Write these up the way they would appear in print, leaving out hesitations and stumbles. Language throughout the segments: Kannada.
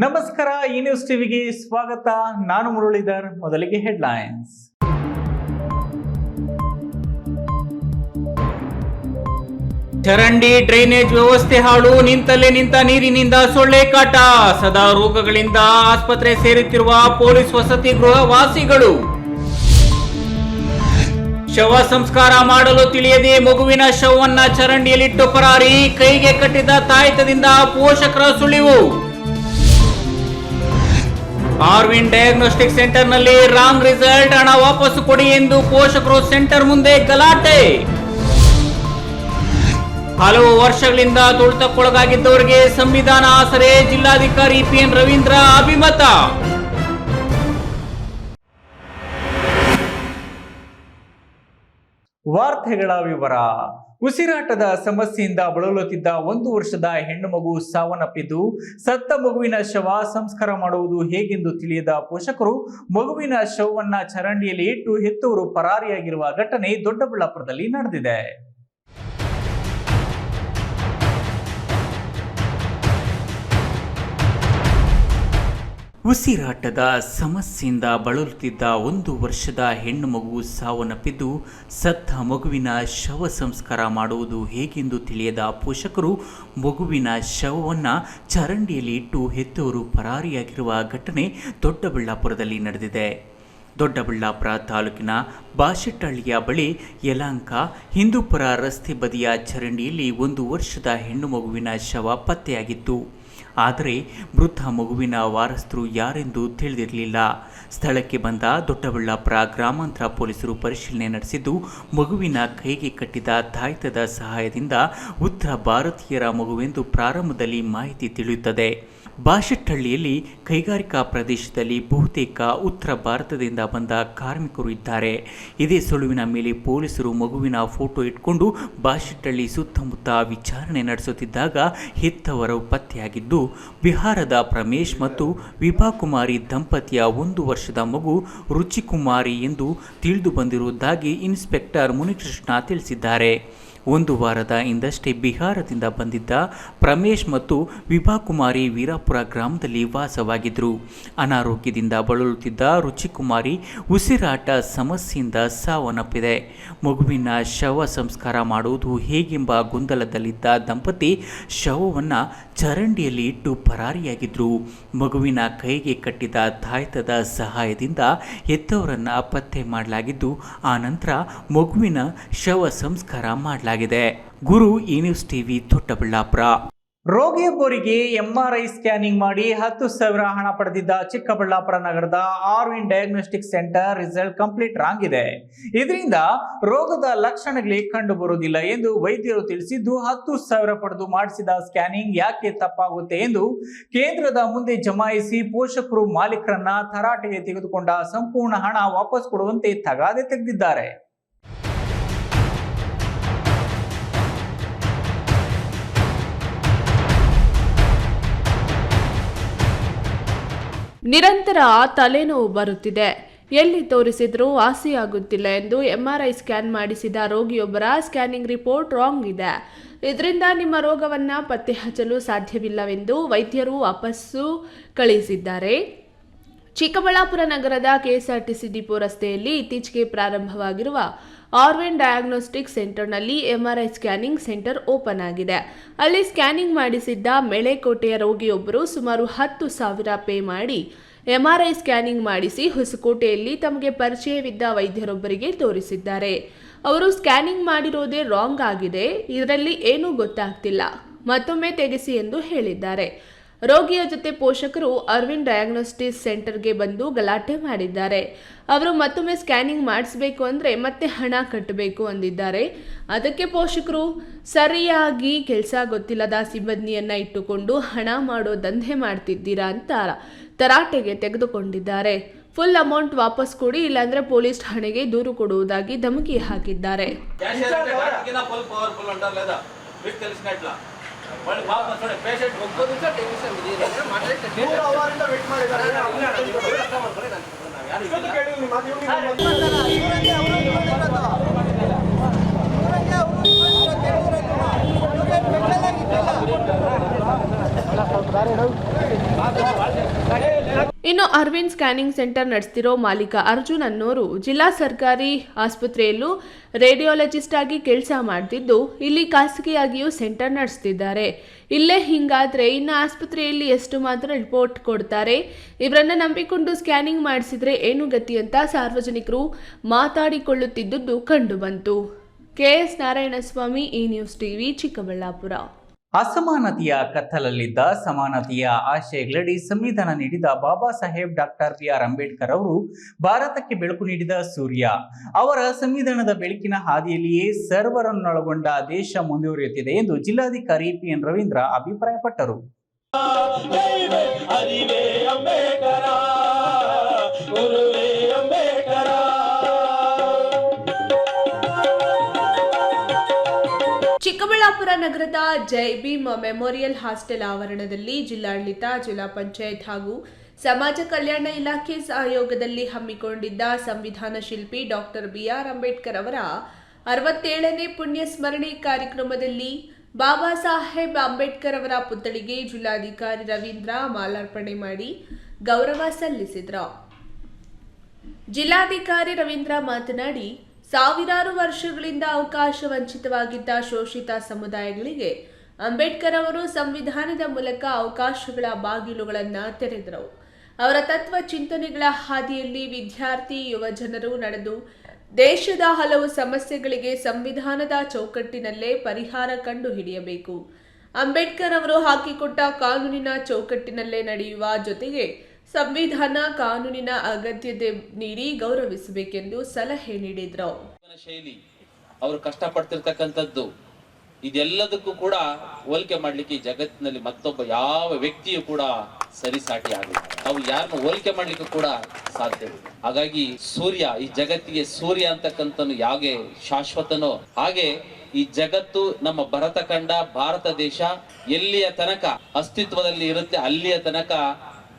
ನಮಸ್ಕಾರ, ಈ ನ್ಯೂಸ್ ಟಿವಿಗೆ ಸ್ವಾಗತ. ನಾನು ಮುರಳೀಧರ್. ಮೊದಲಿಗೆ ಹೆಡ್ಲೈನ್ಸ್. ಚರಂಡಿ ಡ್ರೈನೇಜ್ ವ್ಯವಸ್ಥೆ ಹಾಳು, ನಿಂತಲ್ಲೇ ನಿಂತ ನೀರಿನಿಂದ ಸೊಳ್ಳೆ ಕಾಟ, ಸದಾ ರೋಗಗಳಿಂದ ಆಸ್ಪತ್ರೆ ಸೇರುತ್ತಿರುವ ಪೊಲೀಸ್ ವಸತಿ ಗೃಹ ವಾಸಿಗಳು. ಶವ ಸಂಸ್ಕಾರ ಮಾಡಲು ತಿಳಿಯದೆ ಮಗುವಿನ ಶವವನ್ನ ಚರಂಡಿಯಲ್ಲಿಟ್ಟು ಪರಾರಿ, ಕೈಗೆ ಕಟ್ಟಿದ ತಾಯಿತದಿಂದ ಪೋಷಕರ ಸುಳಿವು. ಆರ್ವಿನ್ ಡಯಾಗ್ನೋಸ್ಟಿಕ್ ಸೆಂಟರ್ ನಲ್ಲಿ ರಾಂಗ್ ರಿಸಲ್ಟ್, ಹಣ ವಾಪಸ್ ಕೊಡಿ ಎಂದು ಪೋಷಕರು ಸೆಂಟರ್ ಮುಂದೆ ಗಲಾಟೆ. ಹಲವು ವರ್ಷಗಳಿಂದ ತುಳಿತಕ್ಕೊಳಗಾಗಿದ್ದವರಿಗೆ ಸಂವಿಧಾನ ಆಸರೆ, ಜಿಲ್ಲಾಧಿಕಾರಿ ಪಿಎನ್ ರವೀಂದ್ರ ಅಭಿಮತ. ವಾರ್ತೆಗಳ ವಿವರ. ಉಸಿರಾಟದ ಸಮಸ್ಯೆಯಿಂದ ಬಳಲುತ್ತಿದ್ದ 1 ವರ್ಷದ ಹೆಣ್ಣು ಮಗು ಸಾವನ್ನಪ್ಪಿದ್ದು, ಸತ್ತ ಮಗುವಿನ ಶವ ಸಂಸ್ಕಾರ ಮಾಡುವುದು ಹೇಗೆಂದು ತಿಳಿಯದ ಪೋಷಕರು ಮಗುವಿನ ಶವವನ್ನ ಚರಂಡಿಯಲ್ಲಿ ಇಟ್ಟು ಹೆತ್ತವರು ಪರಾರಿಯಾಗಿರುವ ಘಟನೆ ದೊಡ್ಡಬಳ್ಳಾಪುರದಲ್ಲಿ ನಡೆದಿದೆ. ಉಸಿರಾಟದ ಸಮಸ್ಯೆಯಿಂದ ಬಳಲುತ್ತಿದ್ದ 1 ವರ್ಷದ ಹೆಣ್ಣು ಮಗು ಸಾವನ್ನಪ್ಪಿದ್ದು, ಸತ್ತ ಮಗುವಿನ ಶವ ಸಂಸ್ಕಾರ ಮಾಡುವುದು ಹೇಗೆಂದು ತಿಳಿಯದ ಪೋಷಕರು ಮಗುವಿನ ಶವವನ್ನು ಚರಂಡಿಯಲ್ಲಿ ಇಟ್ಟು ಹೆತ್ತವರು ಪರಾರಿಯಾಗಿರುವ ಘಟನೆ ದೊಡ್ಡಬಳ್ಳಾಪುರದಲ್ಲಿ ನಡೆದಿದೆ. ದೊಡ್ಡಬಳ್ಳಾಪುರ ತಾಲೂಕಿನ ಬಾಶೆಟ್ಟಹಳ್ಳಿಯ ಬಳಿ ಯಲಹಂಕ ಹಿಂದೂಪುರ ರಸ್ತೆ ಬದಿಯ ಚರಂಡಿಯಲ್ಲಿ 1 ವರ್ಷದ ಹೆಣ್ಣು ಮಗುವಿನ ಶವ ಪತ್ತೆಯಾಗಿತ್ತು. ಆದರೆ ಮೃತ ಮಗುವಿನ ವಾರಸ್ಥರು ಯಾರೆಂದು ತಿಳಿದಿರಲಿಲ್ಲ. ಸ್ಥಳಕ್ಕೆ ಬಂದ ದೊಡ್ಡಬಳ್ಳಾಪುರ ಗ್ರಾಮಾಂತರ ಪೊಲೀಸರು ಪರಿಶೀಲನೆ ನಡೆಸಿದ್ದು, ಮಗುವಿನ ಕೈಗೆ ಕಟ್ಟಿದ ತಾಯ್ತದ ಸಹಾಯದಿಂದ ಉತ್ತರ ಭಾರತೀಯರ ಮಗುವೆಂದು ಪ್ರಾರಂಭದಲ್ಲಿ ಮಾಹಿತಿ ತಿಳಿಯುತ್ತದೆ. ಬಾಶೆಟ್ಟಹಳ್ಳಿಯಲ್ಲಿ ಕೈಗಾರಿಕಾ ಪ್ರದೇಶದಲ್ಲಿ ಬಹುತೇಕ ಉತ್ತರ ಭಾರತದಿಂದ ಬಂದ ಕಾರ್ಮಿಕರು ಇದ್ದಾರೆ. ಇದೇ ಸುಳುವಿನ ಮೇಲೆ ಪೊಲೀಸರು ಮಗುವಿನ ಫೋಟೋ ಇಟ್ಕೊಂಡು ಬಾಶೆಟ್ಟಹಳ್ಳಿ ಸುತ್ತಮುತ್ತ ವಿಚಾರಣೆ ನಡೆಸುತ್ತಿದ್ದಾಗ ಹೆತ್ತವರು ಪತ್ತೆಯಾಗಿದ್ದು, ಬಿಹಾರದ ಪ್ರಮೇಶ್ ಮತ್ತು ವಿಭಾಕುಮಾರಿ ದಂಪತಿಯ 1 ವರ್ಷದ ಮಗು ರುಚಿಕುಮಾರಿ ಎಂದು ತಿಳಿದು ಬಂದಿರುವುದಾಗಿ ಇನ್ಸ್ಪೆಕ್ಟರ್ ಮುನಿಕೃಷ್ಣ ತಿಳಿಸಿದ್ದಾರೆ. 1 ವಾರದ ಹಿಂದಷ್ಟೇ ಬಿಹಾರದಿಂದ ಬಂದಿದ್ದ ಪ್ರಮೇಶ್ ಮತ್ತು ವಿಭಾಕುಮಾರಿ ವೀರಾಪುರ ಗ್ರಾಮದಲ್ಲಿ ವಾಸವಾಗಿದ್ದರು. ಅನಾರೋಗ್ಯದಿಂದ ಬಳಲುತ್ತಿದ್ದ ರುಚಿಕುಮಾರಿ ಉಸಿರಾಟ ಸಮಸ್ಯೆಯಿಂದ ಸಾವನ್ನಪ್ಪಿದೆ. ಮಗುವಿನ ಶವ ಸಂಸ್ಕಾರ ಮಾಡುವುದು ಹೇಗೆಂಬ ಗೊಂದಲದಲ್ಲಿದ್ದ ದಂಪತಿ ಶವವನ್ನು ಚರಂಡಿಯಲ್ಲಿ ಇಟ್ಟು ಪರಾರಿಯಾಗಿದ್ದರು. ಮಗುವಿನ ಕೈಗೆ ಕಟ್ಟಿದ ತಾಯ್ತದ ಸಹಾಯದಿಂದ ಹೆತ್ತವರನ್ನು ಪತ್ತೆ ಮಾಡಲಾಗಿದ್ದು, ಆ ನಂತರ ಮಗುವಿನ ಶವ ಸಂಸ್ಕಾರ ಮಾಡಲಾಗಿದೆ. ಗುರು, ಈ ನ್ಯೂಸ್ ಟಿವಿ, ದೊಡ್ಡಬಳ್ಳಾಪುರ. ರೋಗಿಯೊಬ್ಬರಿಗೆ ಎಂಆರ್ಐ ಸ್ಕ್ಯಾನಿಂಗ್ ಮಾಡಿ 10,000 ಹಣ ಪಡೆದಿದ್ದ ಚಿಕ್ಕಬಳ್ಳಾಪುರ ನಗರದ Arvin diagnostic centre result complete wrong ಇದೆ. ಇದರಿಂದ ರೋಗದ ಲಕ್ಷಣಗಳೇ ಕಂಡು ಬರುವುದಿಲ್ಲ ಎಂದು ವೈದ್ಯರು ತಿಳಿಸಿದ್ದು, 10,000 ಪಡೆದು ಮಾಡಿಸಿದ ಸ್ಕ್ಯಾನಿಂಗ್ ಯಾಕೆ ತಪ್ಪಾಗುತ್ತೆ ಎಂದು ಕೇಂದ್ರದ ಮುಂದೆ ಜಮಾಯಿಸಿ ಪೋಷಕರು ಮಾಲೀಕರನ್ನ ತರಾಟೆಗೆ ತೆಗೆದುಕೊಂಡ ಸಂಪೂರ್ಣ ಹಣ ವಾಪಸ್ ಕೊಡುವಂತೆ ತಗಾದೆ ತೆಗೆದಿದ್ದಾರೆ. ನಿರಂತರ ತಲೆನೋವು ಬರುತ್ತಿದೆ, ಎಲ್ಲಿ ತೋರಿಸಿದ್ರೂ ವಾಸಿಯಾಗುತ್ತಿಲ್ಲ ಎಂದು ಎಂಆರ್ಐ ಸ್ಕ್ಯಾನ್ ಮಾಡಿಸಿದ ರೋಗಿಯೊಬ್ಬರ ಸ್ಕ್ಯಾನಿಂಗ್ ರಿಪೋರ್ಟ್ ರಾಂಗ್ ಇದೆ. ಇದರಿಂದ ನಿಮ್ಮ ರೋಗವನ್ನು ಪತ್ತೆ ಹಚ್ಚಲು ಸಾಧ್ಯವಿಲ್ಲವೆಂದು ವೈದ್ಯರು ವಾಪಸ್ಸು ಕಳಿಸಿದ್ದಾರೆ. ಚಿಕ್ಕಬಳ್ಳಾಪುರ ನಗರದ ಕೆಎಸ್ಆರ್ಟಿಸಿ ಡಿಪೋ ರಸ್ತೆಯಲ್ಲಿ ಇತ್ತೀಚೆಗೆ ಪ್ರಾರಂಭವಾಗಿರುವ ಆರ್ವಿನ್ ಡಯಾಗ್ನೋಸ್ಟಿಕ್ ಸೆಂಟರ್ನಲ್ಲಿ ಎಂಆರ್ಐ ಸ್ಕ್ಯಾನಿಂಗ್ ಸೆಂಟರ್ ಓಪನ್ ಆಗಿದೆ. ಅಲ್ಲಿ ಸ್ಕ್ಯಾನಿಂಗ್ ಮಾಡಿಸಿದ್ದ ಮೆಳೆಕೋಟೆಯ ರೋಗಿಯೊಬ್ಬರು ಸುಮಾರು 10,000 ಪೇ ಮಾಡಿ ಎಂಆರ್ಐ ಸ್ಕ್ಯಾನಿಂಗ್ ಮಾಡಿಸಿ ಹೊಸಕೋಟೆಯಲ್ಲಿ ತಮಗೆ ಪರಿಚಯವಿದ್ದ ವೈದ್ಯರೊಬ್ಬರಿಗೆ ತೋರಿಸಿದ್ದಾರೆ. ಅವರು ಸ್ಕ್ಯಾನಿಂಗ್ ಮಾಡಿರೋದೇ ರಾಂಗ್ ಆಗಿದೆ, ಇದರಲ್ಲಿ ಏನೂ ಗೊತ್ತಾಗ್ತಿಲ್ಲ, ಮತ್ತೊಮ್ಮೆ ತೆಗೆಸಿ ಎಂದು ಹೇಳಿದ್ದಾರೆ. ರೋಗಿಯ ಜೊತೆ ಪೋಷಕರು ಆರ್ವಿನ್ ಡಯಾಗ್ನೋಸ್ಟಿಕ್ ಸೆಂಟರ್ಗೆ ಬಂದು ಗಲಾಟೆ ಮಾಡಿದ್ದಾರೆ. ಅವರು ಮತ್ತೊಮ್ಮೆ ಸ್ಕ್ಯಾನಿಂಗ್ ಮಾಡಿಸಬೇಕು ಅಂದರೆ ಮತ್ತೆ ಹಣ ಕಟ್ಟಬೇಕು ಅಂದಿದ್ದಾರೆ. ಅದಕ್ಕೆ ಪೋಷಕರು ಸರಿಯಾಗಿ ಕೆಲಸ ಗೊತ್ತಿಲ್ಲದ ಸಿಬ್ಬಂದಿಯನ್ನ ಇಟ್ಟುಕೊಂಡು ಹಣ ಮಾಡೋ ದಂಧೆ ಮಾಡ್ತಿದ್ದೀರಾ ಅಂತ ತರಾಟೆಗೆ ತೆಗೆದುಕೊಂಡಿದ್ದಾರೆ. ಫುಲ್ ಅಮೌಂಟ್ ವಾಪಸ್ ಕೊಡಿ, ಇಲ್ಲಾಂದ್ರೆ ಪೊಲೀಸ್ ಠಾಣೆಗೆ ದೂರು ಕೊಡುವುದಾಗಿ ಧಮಕಿ ಹಾಕಿದ್ದಾರೆ. ಸ್ವಲ್ಪ ಗ್ರಾಮೀಣ್ ಸ್ಕ್ಯಾನಿಂಗ್ ಸೆಂಟರ್ ನಡೆಸ್ತಿರೋ ಮಾಲೀಕ ಅರ್ಜುನ್ ಅನ್ನೋರು ಜಿಲ್ಲಾ ಸರ್ಕಾರಿ ಆಸ್ಪತ್ರೆಯಲ್ಲೂ ರೇಡಿಯಾಲಜಿಸ್ಟ್ ಆಗಿ ಕೆಲಸ ಮಾಡ್ತಿದ್ದು ಇಲ್ಲಿ ಖಾಸಗಿಯಾಗಿಯೂ ಸೆಂಟರ್ ನಡೆಸ್ತಿದ್ದಾರೆ. ಇಲ್ಲೇ ಹಿಂಗಾದ್ರೆ ಇನ್ನು ಆಸ್ಪತ್ರೆಯಲ್ಲಿ ಎಷ್ಟು ಮಾತ್ರ ರಿಪೋರ್ಟ್ ಕೊಡ್ತಾರೆ, ಇವರನ್ನ ನಂಬಿಕೊಂಡು ಸ್ಕ್ಯಾನಿಂಗ್ ಮಾಡಿಸಿದ್ರೆ ಏನು ಗತಿ ಅಂತ ಸಾರ್ವಜನಿಕರು ಮಾತಾಡಿಕೊಳ್ಳುತ್ತಿದ್ದುದು ಕಂಡುಬಂತು. KS ನಾರಾಯಣಸ್ವಾಮಿ, ಈ ನ್ಯೂಸ್ ಟಿವಿ, ಚಿಕ್ಕಬಳ್ಳಾಪುರ. ಅಸಮಾನತೆಯ ಕತ್ತಲಲ್ಲಿದ್ದ ಸಮಾನತೆಯ ಆಶಯಗಳಡಿ ಸಂವಿಧಾನ ನೀಡಿದ ಬಾಬಾ ಸಾಹೇಬ್ ಡಾಕ್ಟರ್ BR ಅಂಬೇಡ್ಕರ್ ಅವರು ಭಾರತಕ್ಕೆ ಬೆಳಕು ನೀಡಿದ ಸೂರ್ಯ. ಅವರ ಸಂವಿಧಾನದ ಬೆಳಕಿನ ಹಾದಿಯಲ್ಲಿಯೇ ಸರ್ವರನ್ನೊಳಗೊಂಡ ದೇಶ ಮುಂದುವರಿಯುತ್ತಿದೆ ಎಂದು ಜಿಲ್ಲಾಧಿಕಾರಿ PN ರವೀಂದ್ರ ಅಭಿಪ್ರಾಯಪಟ್ಟರು. ಚಿಕ್ಕಬಳ್ಳಾಪುರ ನಗರದ ಜೈ ಭೀಮ್ ಮೆಮೋರಿಯಲ್ ಹಾಸ್ಟೆಲ್ ಆವರಣದಲ್ಲಿ ಜಿಲ್ಲಾಡಳಿತ, ಜಿಲ್ಲಾ ಪಂಚಾಯತ್ ಹಾಗೂ ಸಮಾಜ ಕಲ್ಯಾಣ ಇಲಾಖೆ ಸಹಯೋಗದಲ್ಲಿ ಹಮ್ಮಿಕೊಂಡಿದ್ದ ಸಂವಿಧಾನ ಶಿಲ್ಪಿ ಡಾಕ್ಟರ್ BR ಅಂಬೇಡ್ಕರ್ ಅವರ 67ನೇ ಪುಣ್ಯ ಸ್ಮರಣೆ ಕಾರ್ಯಕ್ರಮದಲ್ಲಿ ಬಾಬಾ ಸಾಹೇಬ್ ಅಂಬೇಡ್ಕರ್ ಅವರ ಪುತ್ಥಳಿಗೆ ಜಿಲ್ಲಾಧಿಕಾರಿ ರವೀಂದ್ರ ಮಾಲಾರ್ಪಣೆ ಮಾಡಿ ಗೌರವ ಸಲ್ಲಿಸಿದರು. ಜಿಲ್ಲಾಧಿಕಾರಿ ರವೀಂದ್ರ ಮಾತನಾಡಿ, ಸಾವಿರಾರು ವರ್ಷಗಳಿಂದ ಅವಕಾಶ ವಂಚಿತವಾಗಿದ್ದ ಶೋಷಿತ ಸಮುದಾಯಗಳಿಗೆ ಅಂಬೇಡ್ಕರ್ ಅವರು ಸಂವಿಧಾನದ ಮೂಲಕ ಅವಕಾಶಗಳ ಬಾಗಿಲುಗಳನ್ನು ತೆರೆದರು. ಅವರ ತತ್ವ ಚಿಂತನೆಗಳ ಹಾದಿಯಲ್ಲಿ ವಿದ್ಯಾರ್ಥಿ, ಯುವ ಜನರು ನಡೆದು ದೇಶದ ಹಲವು ಸಮಸ್ಯೆಗಳಿಗೆ ಸಂವಿಧಾನದ ಚೌಕಟ್ಟಿನಲ್ಲೇ ಪರಿಹಾರ ಕಂಡುಹಿಡಿಯಬೇಕು. ಅಂಬೇಡ್ಕರ್ ಅವರು ಹಾಕಿಕೊಟ್ಟ ಕಾನೂನಿನ ಚೌಕಟ್ಟಿನಲ್ಲೇ ನಡೆಯುವ ಜೊತೆಗೆ ಸಂವಿಧಾನ ಕಾನೂನಿನ ಅಗತ್ಯತೆ ನೀಡಿ ಗೌರವಿಸಬೇಕೆಂದು ಸಲಹೆ ನೀಡಿದ್ರು. ಶೈಲಿ ಅವರು ಕಷ್ಟಪಡ್ತಿರ್ತಕ್ಕಂಥದ್ದು ಇದೆಲ್ಲದಕ್ಕೂ ಕೂಡ ಹೋಲಿಕೆ ಮಾಡ್ಲಿಕ್ಕೆ ಈ ಜಗತ್ತಿನಲ್ಲಿ ಮತ್ತೊಬ್ಬ ಯಾವ ವ್ಯಕ್ತಿಯು ಕೂಡ ಸರಿಸಾಟಿ ಆಗಿಲ್ಲ. ನಾವು ಯಾರನ್ನು ಹೋಲಿಕೆ ಮಾಡ್ಲಿಕ್ಕೆ ಕೂಡ ಸಾಧ್ಯ. ಹಾಗಾಗಿ ಸೂರ್ಯ, ಈ ಜಗತ್ತಿಗೆ ಸೂರ್ಯ ಅಂತಕ್ಕಂಥನು ಯಾಗೆ ಶಾಶ್ವತನೋ ಹಾಗೆ ಈ ಜಗತ್ತು ನಮ್ಮ ಭರತ ಖಂಡ, ಭಾರತ ದೇಶ ಎಲ್ಲಿಯ ತನಕ ಅಸ್ತಿತ್ವದಲ್ಲಿ ಇರುತ್ತೆ ಅಲ್ಲಿಯ ತನಕ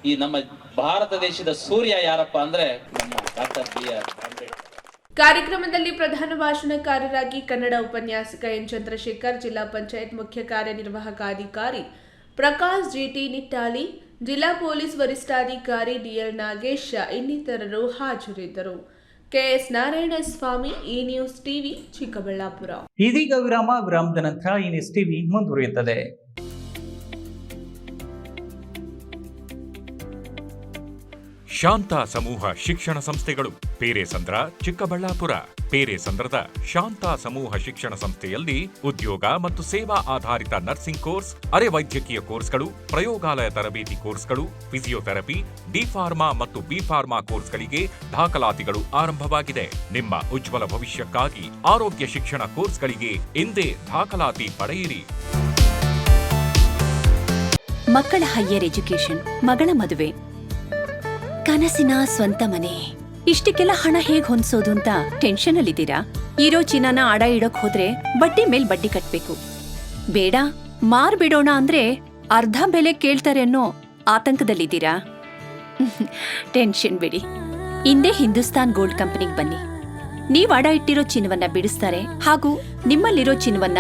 ಈ ನಮ್ಮ ಭಾರತ ದೇಶದ ಸೂರ್ಯ ಯಾರಪ್ಪ ಅಂದ್ರೆ ನಮ್ಮ ಡಾಕ್ಟರ್ BR ಅಂಬೇಡ್ಕರ್. ಕಾರ್ಯಕ್ರಮದಲ್ಲಿ ಪ್ರಧಾನ ಭಾಷಣಕಾರರಾಗಿ ಕನ್ನಡ ಉಪನ್ಯಾಸಕ N ಚಂದ್ರಶೇಖರ್, ಜಿಲ್ಲಾ ಪಂಚಾಯತ್ ಮುಖ್ಯ ಕಾರ್ಯನಿರ್ವಾಹಕ ಅಧಿಕಾರಿ ಪ್ರಕಾಶ್ GT ನಿಟ್ಟಾಳಿ, ಜಿಲ್ಲಾ ಪೊಲೀಸ್ ವರಿಷ್ಠಾಧಿಕಾರಿ DL ನಾಗೇಶ್ ಇನ್ನಿತರರು ಹಾಜರಿದ್ದರು. KS ನಾರಾಯಣಸ್ವಾಮಿ, ಈ ನ್ಯೂಸ್ ಟಿವಿ, ಚಿಕ್ಕಬಳ್ಳಾಪುರ. ಇದೀಗ ವಿರಾಮದ ನಂತರ ಈ ನ್ಯೂಸ್ ಟಿವಿ ಮುಂದುವರಿಯುತ್ತದೆ. ಶಾಂತ ಸಮೂಹ ಶಿಕ್ಷಣ ಸಂಸ್ಥೆಗಳು ಪೇರೆಸಂದ್ರ, ಚಿಕ್ಕಬಳ್ಳಾಪುರ. ಪೇರೆಸಂದ್ರದ ಶಾಂತ ಸಮೂಹ ಶಿಕ್ಷಣ ಸಂಸ್ಥೆಯಲ್ಲಿ ಉದ್ಯೋಗ ಮತ್ತು ಸೇವಾ ಆಧಾರಿತ ನರ್ಸಿಂಗ್ ಕೋರ್ಸ್, ಅರೆ ವೈದ್ಯಕೀಯ ಕೋರ್ಸ್ಗಳು, ಪ್ರಯೋಗಾಲಯ ತರಬೇತಿ ಕೋರ್ಸ್ಗಳು, ಫಿಸಿಯೋಥೆರಪಿ, ಡಿ-ಫಾರ್ಮಾ ಮತ್ತು ಬಿ-ಫಾರ್ಮಾ ಕೋರ್ಸ್ಗಳಿಗೆ ದಾಖಲಾತಿಗಳು ಆರಂಭವಾಗಿದೆ. ನಿಮ್ಮ ಉಜ್ವಲ ಭವಿಷ್ಯಕ್ಕಾಗಿ ಆರೋಗ್ಯ ಶಿಕ್ಷಣ ಕೋರ್ಸ್ಗಳಿಗೆ ಇಂದೇ ದಾಖಲಾತಿ ಪಡೆಯಿರಿ. ಮಕ್ಕಳ ಹೈಯರ್ ಎಜುಕೇಶನ್, ಮಗಳ ಮದುವೆ, ಕನಸಿನ ಸ್ವಂತ ಮನೆ, ಇಷ್ಟಕ್ಕೆಲ್ಲ ಹಣ ಹೇಗ್ ಹೊಂದ್ಸೋದು ಅಂತ ಟೆನ್ಷನ್ ಅಲ್ಲಿದ್ದೀರಾ? ಇರೋ ಚಿನ್ನನ ಅಡ ಇಡೋಕ್ ಹೋದ್ರೆ ಬಡ್ಡಿ ಮೇಲ್ ಬಡ್ಡಿ ಕಟ್ಬೇಕು. ಬೇಡ, ಮಾರ್ಬಿಡೋಣ ಅಂದ್ರೆ ಅರ್ಧ ಬೆಲೆ ಕೇಳ್ತಾರೆ ಅನ್ನೋ ಆತಂಕದಲ್ಲಿದ್ದೀರಾ? ಟೆನ್ಷನ್ ಬಿಡಿ, ಇಂದೇ ಹಿಂದೂಸ್ತಾನ್ ಗೋಲ್ಡ್ ಕಂಪನಿಗೆ ಬನ್ನಿ. ನೀವ್ ಅಡ ಇಟ್ಟಿರೋ ಚಿನ್ನವನ್ನ ಬಿಡಿಸ್ತಾರೆ ಹಾಗೂ ನಿಮ್ಮಲ್ಲಿರೋ ಚಿನ್ನವನ್ನ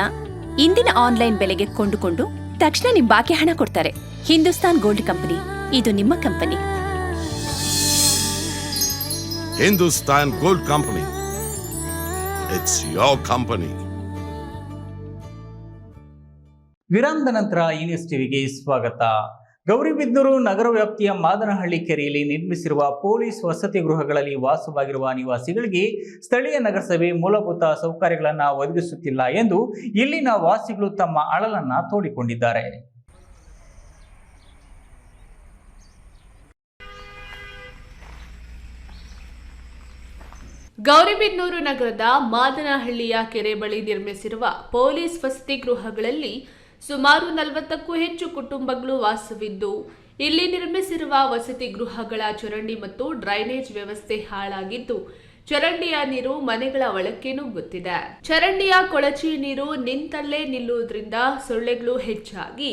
ಇಂದಿನ ಆನ್ಲೈನ್ ಬೆಲೆಗೆ ಕೊಂಡುಕೊಂಡು ತಕ್ಷಣ ನಿಮ್ ಬಾಕಿ ಹಣ ಕೊಡ್ತಾರೆ. ಹಿಂದೂಸ್ತಾನ್ ಗೋಲ್ಡ್ ಕಂಪನಿ, ಇದು ನಿಮ್ಮ company. Hindustan Gold Company. It's your company. ವಿರಾಮದ ನಂತರ ಈ ನ್ಯೂಸ್ ಟಿವಿಗೆ ಸ್ವಾಗತ. ಗೌರಿಬಿದನೂರು ನಗರ ವ್ಯಾಪ್ತಿಯ ಮಾದನಹಳ್ಳಿ ಕೆರೆಯಲ್ಲಿ ನಿರ್ಮಿಸಿರುವ ಪೊಲೀಸ್ ವಸತಿ ಗೃಹಗಳಲ್ಲಿ ವಾಸವಾಗಿರುವ ನಿವಾಸಿಗಳಿಗೆ ಸ್ಥಳೀಯ ನಗರಸಭೆ ಮೂಲಭೂತ ಸೌಕರ್ಯಗಳನ್ನು ಒದಗಿಸುತ್ತಿಲ್ಲ ಎಂದು ಇಲ್ಲಿನ ವಾಸಿಗಳು ತಮ್ಮ ಅಳಲನ್ನ ತೋಡಿಕೊಂಡಿದ್ದಾರೆ. ಗೌರಿಬಿದನೂರು ನಗರದ ಮಾದನಹಳ್ಳಿಯ ಕೆರೆ ಬಳಿ ನಿರ್ಮಿಸಿರುವ ಪೊಲೀಸ್ ವಸತಿ ಗೃಹಗಳಲ್ಲಿ ಸುಮಾರು 40ಕ್ಕೂ ಹೆಚ್ಚು ಕುಟುಂಬಗಳು ವಾಸವಿದ್ದು, ಇಲ್ಲಿ ನಿರ್ಮಿಸಿರುವ ವಸತಿ ಗೃಹಗಳ ಚರಂಡಿ ಮತ್ತು ಡ್ರೈನೇಜ್ ವ್ಯವಸ್ಥೆ ಹಾಳಾಗಿದ್ದು, ಚರಂಡಿಯ ನೀರು ಮನೆಗಳ ಒಳಕ್ಕೆ ನುಗ್ಗುತ್ತಿದೆ. ಚರಂಡಿಯ ಕೊಳಚೆ ನೀರು ನಿಂತಲ್ಲೇ ನಿಲ್ಲುವುದರಿಂದ ಸೊಳ್ಳೆಗಳು ಹೆಚ್ಚಾಗಿ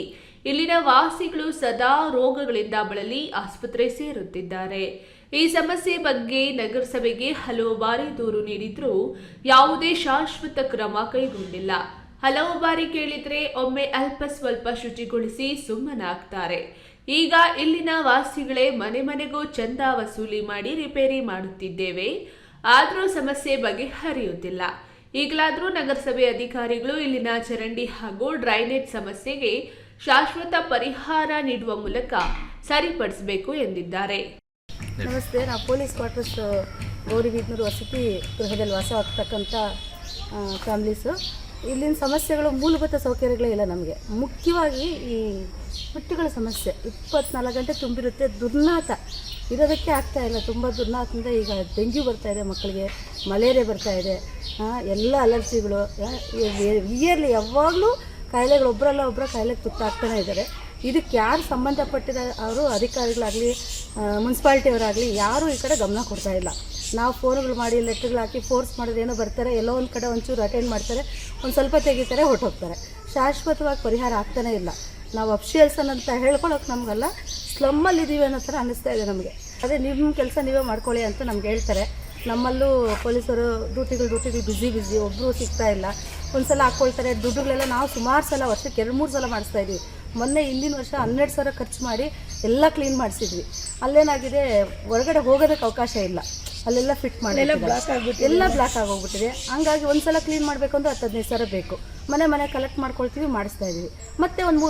ಇಲ್ಲಿನ ವಾಸಿಗಳು ಸದಾ ರೋಗಗಳಿಂದ ಬಳಲಿ ಆಸ್ಪತ್ರೆ ಸೇರುತ್ತಿದ್ದಾರೆ. ಈ ಸಮಸ್ಯೆ ಬಗ್ಗೆ ನಗರಸಭೆಗೆ ಹಲವು ಬಾರಿ ದೂರು ನೀಡಿದ್ರೂ ಯಾವುದೇ ಶಾಶ್ವತ ಕ್ರಮ ಕೈಗೊಂಡಿಲ್ಲ. ಹಲವು ಬಾರಿ ಕೇಳಿದ್ರೆ ಒಮ್ಮೆ ಅಲ್ಪ ಸ್ವಲ್ಪ ಶುಚಿಗೊಳಿಸಿ ಸುಮ್ಮನಾಗ್ತಾರೆ. ಈಗ ಇಲ್ಲಿನ ವಾಸಿಗಳೇ ಮನೆ ಮನೆಗೂ ಚಂದ ವಸೂಲಿ ಮಾಡಿ ರಿಪೇರಿ ಮಾಡುತ್ತಿದ್ದೇವೆ, ಆದರೂ ಸಮಸ್ಯೆ ಬಗೆಹರಿಯುತ್ತಿಲ್ಲ. ಈಗಲಾದರೂ ನಗರಸಭೆ ಅಧಿಕಾರಿಗಳು ಇಲ್ಲಿನ ಚರಂಡಿ ಹಾಗೂ ಡ್ರೈನೇಜ್ ಸಮಸ್ಯೆಗೆ ಶಾಶ್ವತ ಪರಿಹಾರ ನೀಡುವ ಮೂಲಕ ಸರಿಪಡಿಸಬೇಕು ಎಂದಿದ್ದಾರೆ. ನಮಸ್ತೆ, ನಾವು ಪೊಲೀಸ್ ಕ್ವಾರ್ಟರ್ಸ್ ಗೌರಿಬಿದನೂರು ವಸತಿ ಗೃಹದಲ್ಲಿ ವಾಸವಾಗ್ತಕ್ಕಂಥ ಫ್ಯಾಮ್ಲೀಸು. ಇಲ್ಲಿನ ಸಮಸ್ಯೆಗಳು ಮೂಲಭೂತ ಸೌಕರ್ಯಗಳೇ ಇಲ್ಲ ನಮಗೆ. ಮುಖ್ಯವಾಗಿ ಈ ತೊಟ್ಟಿಗಳ ಸಮಸ್ಯೆ 24 ಗಂಟೆ ತುಂಬಿರುತ್ತೆ. ದುರ್ನಾತ ಇರೋದಕ್ಕೆ ಆಗ್ತಾಯಿಲ್ಲ. ತುಂಬ ದುರ್ನಾತದಿಂದ ಈಗ ಡೆಂಗ್ಯೂ ಬರ್ತಾಯಿದೆ, ಮಕ್ಕಳಿಗೆ ಮಲೇರಿಯಾ ಬರ್ತಾಯಿದೆ, ಎಲ್ಲ ಅಲರ್ಜಿಗಳು. ಇಯರ್ಲಿ ಯಾವಾಗಲೂ ಕಾಯಿಲೆಗಳು ಒಬ್ಬರಲ್ಲ ಕಾಯಿಲೆಗೆ ತುತ್ತಾಗ್ತಾನೆ ಇದ್ದಾರೆ. ಇದಕ್ಕೆ ಯಾರು ಸಂಬಂಧಪಟ್ಟಿರೋ ಅವರು ಅಧಿಕಾರಿಗಳಾಗಲಿ ಮುನ್ಸಿಪಾಲ್ಟಿಯವರಾಗಲಿ ಯಾರೂ ಈ ಕಡೆ ಗಮನ ಕೊಡ್ತಾ ಇಲ್ಲ. ನಾವು ಫೋನ್ಗಳು ಮಾಡಿ ಲೆಟ್ರ್ಗಳು ಹಾಕಿ ಫೋರ್ಸ್ ಮಾಡಿದ್ರೆ ಏನೋ ಬರ್ತಾರೆ, ಎಲ್ಲೋ ಒಂದು ಕಡೆ ಒಂಚೂರು ಅಟೆಂಡ್ ಮಾಡ್ತಾರೆ, ಒಂದು ಸ್ವಲ್ಪ ತೆಗಿತಾರೆ, ಹೊರಟೋಗ್ತಾರೆ. ಶಾಶ್ವತವಾಗಿ ಪರಿಹಾರ ಆಗ್ತಾನೇ ಇಲ್ಲ. ನಾವು ಅಫಿಷಿಯಲ್ಸ್ ಅಂತ ಹೇಳ್ಕೊಳ್ಳೋಕೆ ನಮಗೆಲ್ಲ ಸ್ಲಮ್ಮಲ್ಲಿ ಇದ್ದೀವಿ ಅನ್ನೋ ಥರ ಅನ್ನಿಸ್ತಾ ಇದೆ ನಮಗೆ. ಅದೇ ನಿಮ್ಮ ಕೆಲಸ ನೀವೇ ಮಾಡ್ಕೊಳ್ಳಿ ಅಂತ ನಮ್ಗೆ ಹೇಳ್ತಾರೆ. ನಮ್ಮಲ್ಲೂ ಪೊಲೀಸರು ಡ್ಯೂಟಿಗಳು ಬ್ಯುಸಿ, ಒಬ್ಬರು ಸಿಗ್ತಾ ಇಲ್ಲ. ಒಂದು ಸಲ ಹಾಕ್ಕೊಳ್ತಾರೆ ದುಡ್ಡುಗಳೆಲ್ಲ. ನಾವು ಸುಮಾರು ಸಲ ವರ್ಷಕ್ಕೆ 2-3 ಸಲ ಮಾಡಿಸ್ತಾಯಿದ್ವಿ. ಮೊನ್ನೆ ಹಿಂದಿನ ವರ್ಷ 12,000 ಖರ್ಚು ಮಾಡಿ ಎಲ್ಲ ಕ್ಲೀನ್ ಮಾಡಿಸಿದ್ವಿ. ಅಲ್ಲೇನಾಗಿದೆ, ಹೊರಗಡೆ ಹೋಗೋದಕ್ಕೆ ಅವಕಾಶ ಇಲ್ಲ. ಅಲ್ಲೆಲ್ಲ ಫಿಟ್ ಮಾಡಿ ಎಲ್ಲ ಬ್ಲಾಕ್ ಆಗೋಗ್ಬಿಟ್ಟಿದೆ. ಹಂಗಾಗಿ ಒಂದು ಸಲ ಕ್ಲೀನ್ ಮಾಡಬೇಕು ಅಂದರೆ 10-15,000 ಬೇಕು. ಮನೆ ಕಲೆಕ್ಟ್ ಮಾಡ್ಕೊಳ್ತೀವಿ, ಮಾಡಿಸ್ತಾ ಇದ್ದೀವಿ. ಮತ್ತೆ ಒಂದು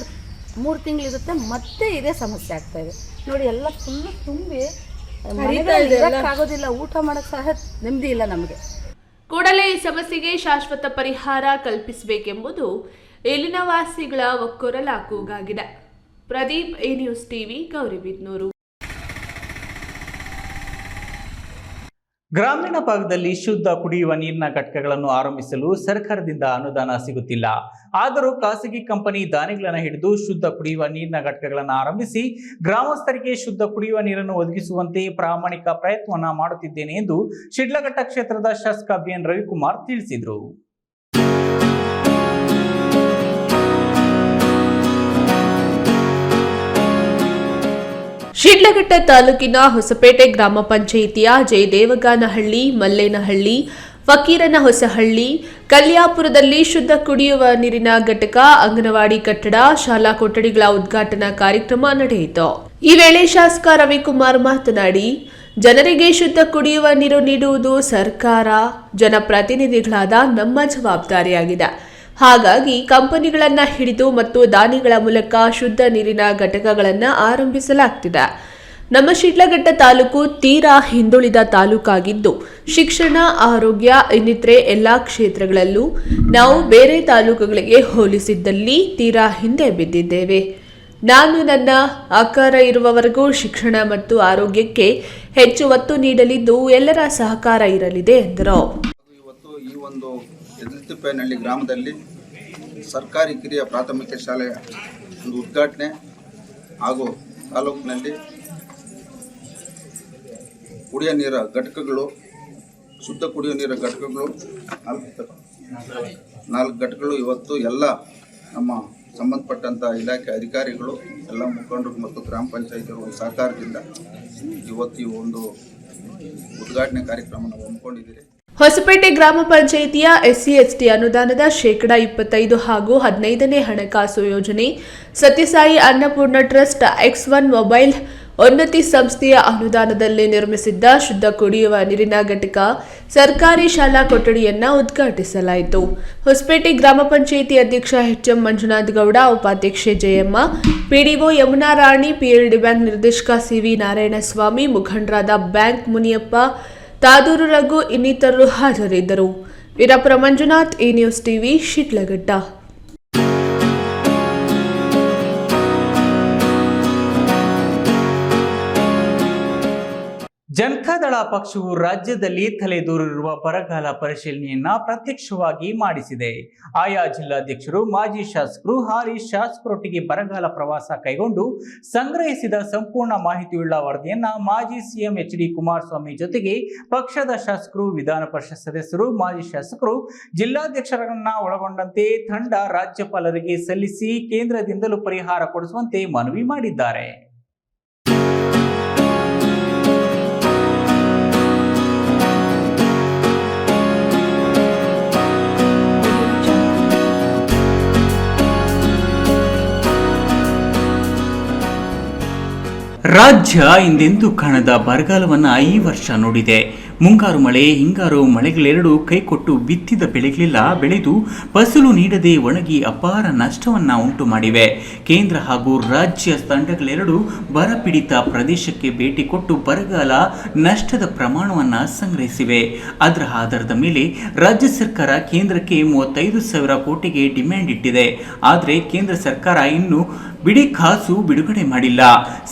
3 ತಿಂಗಳಿರುತ್ತೆ, ಮತ್ತೆ ಇದೇ ಸಮಸ್ಯೆ ಆಗ್ತಾಯಿದೆ ನೋಡಿ. ಎಲ್ಲ ಫುಲ್ಲು ತುಂಬಿ ಆಗೋದಿಲ್ಲ, ಊಟ ಮಾಡೋಕ್ಕೆ ಸಹ ನೆಮ್ಮದಿ ಇಲ್ಲ ನಮಗೆ. ಕೂಡಲೇ ಈ ಸಮಸ್ಯೆಗೆ ಶಾಶ್ವತ ಪರಿಹಾರ ಕಲ್ಪಿಸಬೇಕೆಂಬುದು ಇಲ್ಲಿನ ವಾಸಿಗಳ ಒಕ್ಕೊರಲ ಕೂಗಾಗಿದೆ. Pradeep, A news TV, Gauribidanur. ಗ್ರಾಮೀಣ ಭಾಗದಲ್ಲಿ ಶುದ್ಧ ಕುಡಿಯುವ ನೀರಿನ ಘಟಕಗಳನ್ನು ಆರಂಭಿಸಲು ಸರ್ಕಾರದಿಂದ ಅನುದಾನ ಸಿಗುತ್ತಿಲ್ಲ. ಆದರೂ ಖಾಸಗಿ ಕಂಪನಿ ದಾನಿಗಳನ್ನು ಹಿಡಿದು ಶುದ್ಧ ಕುಡಿಯುವ ನೀರಿನ ಘಟಕಗಳನ್ನು ಆರಂಭಿಸಿ ಗ್ರಾಮಸ್ಥರಿಗೆ ಶುದ್ಧ ಕುಡಿಯುವ ನೀರನ್ನು ಒದಗಿಸುವಂತೆ ಪ್ರಾಮಾಣಿಕ ಪ್ರಯತ್ನವನ್ನು ಮಾಡುತ್ತಿದ್ದೇನೆ ಎಂದು ಶಿಡ್ಲಘಟ್ಟ ಕ್ಷೇತ್ರದ ಶಾಸಕ ಬಿಎನ್ ರವಿಕುಮಾರ್ ತಿಳಿಸಿದರು. ಶಿಡ್ಲಘಟ್ಟ ತಾಲೂಕಿನ ಹೊಸಪೇಟೆ ಗ್ರಾಮ ಪಂಚಾಯಿತಿಯ ಜಯದೇವಗಾನಹಳ್ಳಿ, ಮಲ್ಲೇನಹಳ್ಳಿ, ಫಕೀರನಹೊಸಹಳ್ಳಿ, ಕಲ್ಯಾಪುರದಲ್ಲಿ ಶುದ್ಧ ಕುಡಿಯುವ ನೀರಿನ ಘಟಕ, ಅಂಗನವಾಡಿ ಕಟ್ಟಡ, ಶಾಲಾ ಕೊಠಡಿಗಳ ಉದ್ಘಾಟನಾ ಕಾರ್ಯಕ್ರಮ ನಡೆಯಿತು. ಈ ವೇಳೆ ಶಾಸಕ ರವಿಕುಮಾರ್ ಮಾತನಾಡಿ, ಜನರಿಗೆ ಶುದ್ಧ ಕುಡಿಯುವ ನೀರು ನೀಡುವುದು ಸರ್ಕಾರ, ಜನಪ್ರತಿನಿಧಿಗಳಾದ ನಮ್ಮ ಜವಾಬ್ದಾರಿಯಾಗಿದೆ. ಹಾಗಾಗಿ ಕಂಪನಿಗಳನ್ನು ಹಿಡಿದು ಮತ್ತು ದಾನಿಗಳ ಮೂಲಕ ಶುದ್ಧ ನೀರಿನ ಘಟಕಗಳನ್ನು ಆರಂಭಿಸಲಾಗ್ತಿದೆ. ನಮ್ಮ ಶಿಡ್ಲಘಟ್ಟ ತಾಲೂಕು ತೀರಾ ಹಿಂದುಳಿದ ತಾಲೂಕಾಗಿದ್ದು ಶಿಕ್ಷಣ, ಆರೋಗ್ಯ ಇನ್ನಿತರೆ ಎಲ್ಲ ಕ್ಷೇತ್ರಗಳಲ್ಲೂ ನಾವು ಬೇರೆ ತಾಲೂಕುಗಳಿಗೆ ಹೋಲಿಸಿದ್ದಲ್ಲಿ ತೀರಾ ಹಿಂದೆ ಬಿದ್ದಿದ್ದೇವೆ. ನಾನು ನನ್ನ ಆಕಾರ ಇರುವವರೆಗೂ ಶಿಕ್ಷಣ ಮತ್ತು ಆರೋಗ್ಯಕ್ಕೆ ಹೆಚ್ಚು ಒತ್ತು ನೀಡಲಿದ್ದು ಎಲ್ಲರ ಸಹಕಾರ ಇರಲಿದೆ ಎಂದರು. ಇವತ್ತು ಈ ಒಂದು ಎದಲ್ತಿಪ್ಪೇನಹಳ್ಳಿ ಗ್ರಾಮದಲ್ಲಿ ಸರ್ಕಾರಿ ಕಿರಿಯ ಪ್ರಾಥಮಿಕ ಶಾಲೆಯ ಒಂದು ಉದ್ಘಾಟನೆ ಹಾಗೂ ತಾಲೂಕಿನಲ್ಲಿ ಕುಡಿಯೋ ನೀರ ಘಟಕಗಳು, ಶುದ್ಧ ಕುಡಿಯೋ ನೀರ ಘಟಕಗಳು 4 ಘಟಕಗಳು ಇವತ್ತು ಎಲ್ಲ ನಮ್ಮ ಸಂಬಂಧಪಟ್ಟಂಥ ಇಲಾಖೆ ಅಧಿಕಾರಿಗಳು, ಎಲ್ಲ ಮುಖಂಡರು ಮತ್ತು ಗ್ರಾಮ ಪಂಚಾಯಿತಿಗಳ ಸಹಕಾರದಿಂದ ಇವತ್ತು ಈ ಒಂದು ಉದ್ಘಾಟನೆ ಕಾರ್ಯಕ್ರಮವನ್ನು ಹಮ್ಮಿಕೊಂಡಿದ್ದೀರಿ. ಹೊಸಪೇಟೆ ಗ್ರಾಮ ಪಂಚಾಯಿತಿಯ SC/ST ಅನುದಾನದ 25% ಹಾಗೂ 15ನೇ ಹಣಕಾಸು ಯೋಜನೆ, Sathya Sai Annapurna trust, X1 mobile ಉನ್ನತಿ ಸಂಸ್ಥೆಯ ಅನುದಾನದಲ್ಲಿ ನಿರ್ಮಿಸಿದ್ದ ಶುದ್ಧ ಕುಡಿಯುವ ನೀರಿನ ಘಟಕ, ಸರ್ಕಾರಿ ಶಾಲಾ ಕೊಠಡಿಯನ್ನು ಉದ್ಘಾಟಿಸಲಾಯಿತು. ಹೊಸಪೇಟೆ ಗ್ರಾಮ ಪಂಚಾಯಿತಿ ಅಧ್ಯಕ್ಷ HM ಮಂಜುನಾಥ್ ಗೌಡ, ಉಪಾಧ್ಯಕ್ಷೆ Jayamma, PDO Yamuna Rani, PLD bank ನಿರ್ದೇಶಕ CV ನಾರಾಯಣಸ್ವಾಮಿ, ಮುಖಂಡರಾದ ಬ್ಯಾಂಕ್ ಮುನಿಯಪ್ಪ, ತಾದೂರು ರಘು ಇನ್ನಿತರರು ಹಾಜರಿದ್ದರು. Veerapura Manjunath, A news TV, Shidlaghatta. Janata Dal ಪಕ್ಷವು ರಾಜ್ಯದಲ್ಲಿ ತಲೆದೂರಿರುವ ಬರಗಾಲ ಪರಿಶೀಲನೆಯನ್ನ ಪ್ರತ್ಯಕ್ಷವಾಗಿ ಮಾಡಿಸಿದೆ. ಆಯಾ ಜಿಲ್ಲಾಧ್ಯಕ್ಷರು, ಮಾಜಿ ಶಾಸಕರು, ಹಾಲಿ ಶಾಸಕರೊಟ್ಟಿಗೆ ಬರಗಾಲ ಪ್ರವಾಸ ಕೈಗೊಂಡು ಸಂಗ್ರಹಿಸಿದ ಸಂಪೂರ್ಣ ಮಾಹಿತಿಯುಳ್ಳ ವರದಿಯನ್ನ ಮಾಜಿ ಸಿಎಂ HD ಕುಮಾರಸ್ವಾಮಿ ಜೊತೆಗೆ ಪಕ್ಷದ ಶಾಸಕರು, ವಿಧಾನ ಪರಿಷತ್ ಸದಸ್ಯರು, ಮಾಜಿ ಶಾಸಕರು, ಜಿಲ್ಲಾಧ್ಯಕ್ಷರನ್ನ ಒಳಗೊಂಡಂತೆ ತಂಡ ರಾಜ್ಯಪಾಲರಿಗೆ ಸಲ್ಲಿಸಿ ಕೇಂದ್ರದಿಂದಲೂ ಪರಿಹಾರ ಕೊಡಿಸುವಂತೆ ಮನವಿ ಮಾಡಿದ್ದಾರೆ. ರಾಜ್ಯ ಹಿಂದೆಂದೂ ಕಾಣದ ಬರಗಾಲವನ್ನು ಈ ವರ್ಷ ನೋಡಿದೆ. ಮುಂಗಾರು ಮಳೆ, ಹಿಂಗಾರು ಮಳೆಗಳೆರಡೂ ಕೈಕೊಟ್ಟು ಬಿತ್ತಿದ ಬೆಳೆಗಳೆಲ್ಲ ಬೆಳೆದು ಫಸಲು ನೀಡದೆ ಒಣಗಿ ಅಪಾರ ನಷ್ಟವನ್ನ ಉಂಟು ಮಾಡಿವೆ. ಕೇಂದ್ರ ಹಾಗೂ ರಾಜ್ಯ ತಂಡಗಳೆರಡೂ ಬರಪೀಡಿತ ಪ್ರದೇಶಕ್ಕೆ ಭೇಟಿ ಕೊಟ್ಟು ಬರಗಾಲ ನಷ್ಟದ ಪ್ರಮಾಣವನ್ನು ಸಂಗ್ರಹಿಸಿವೆ. ಅದರ ಆಧಾರದ ಮೇಲೆ ರಾಜ್ಯ ಸರ್ಕಾರ ಕೇಂದ್ರಕ್ಕೆ 35,000 ಕೋಟಿಗೆ ಡಿಮ್ಯಾಂಡ್ ಇಟ್ಟಿದೆ. ಆದರೆ ಕೇಂದ್ರ ಸರ್ಕಾರ ಇನ್ನೂ ಬಿಡಿ ಕಾಸು ಬಿಡುಗಡೆ ಮಾಡಿಲ್ಲ.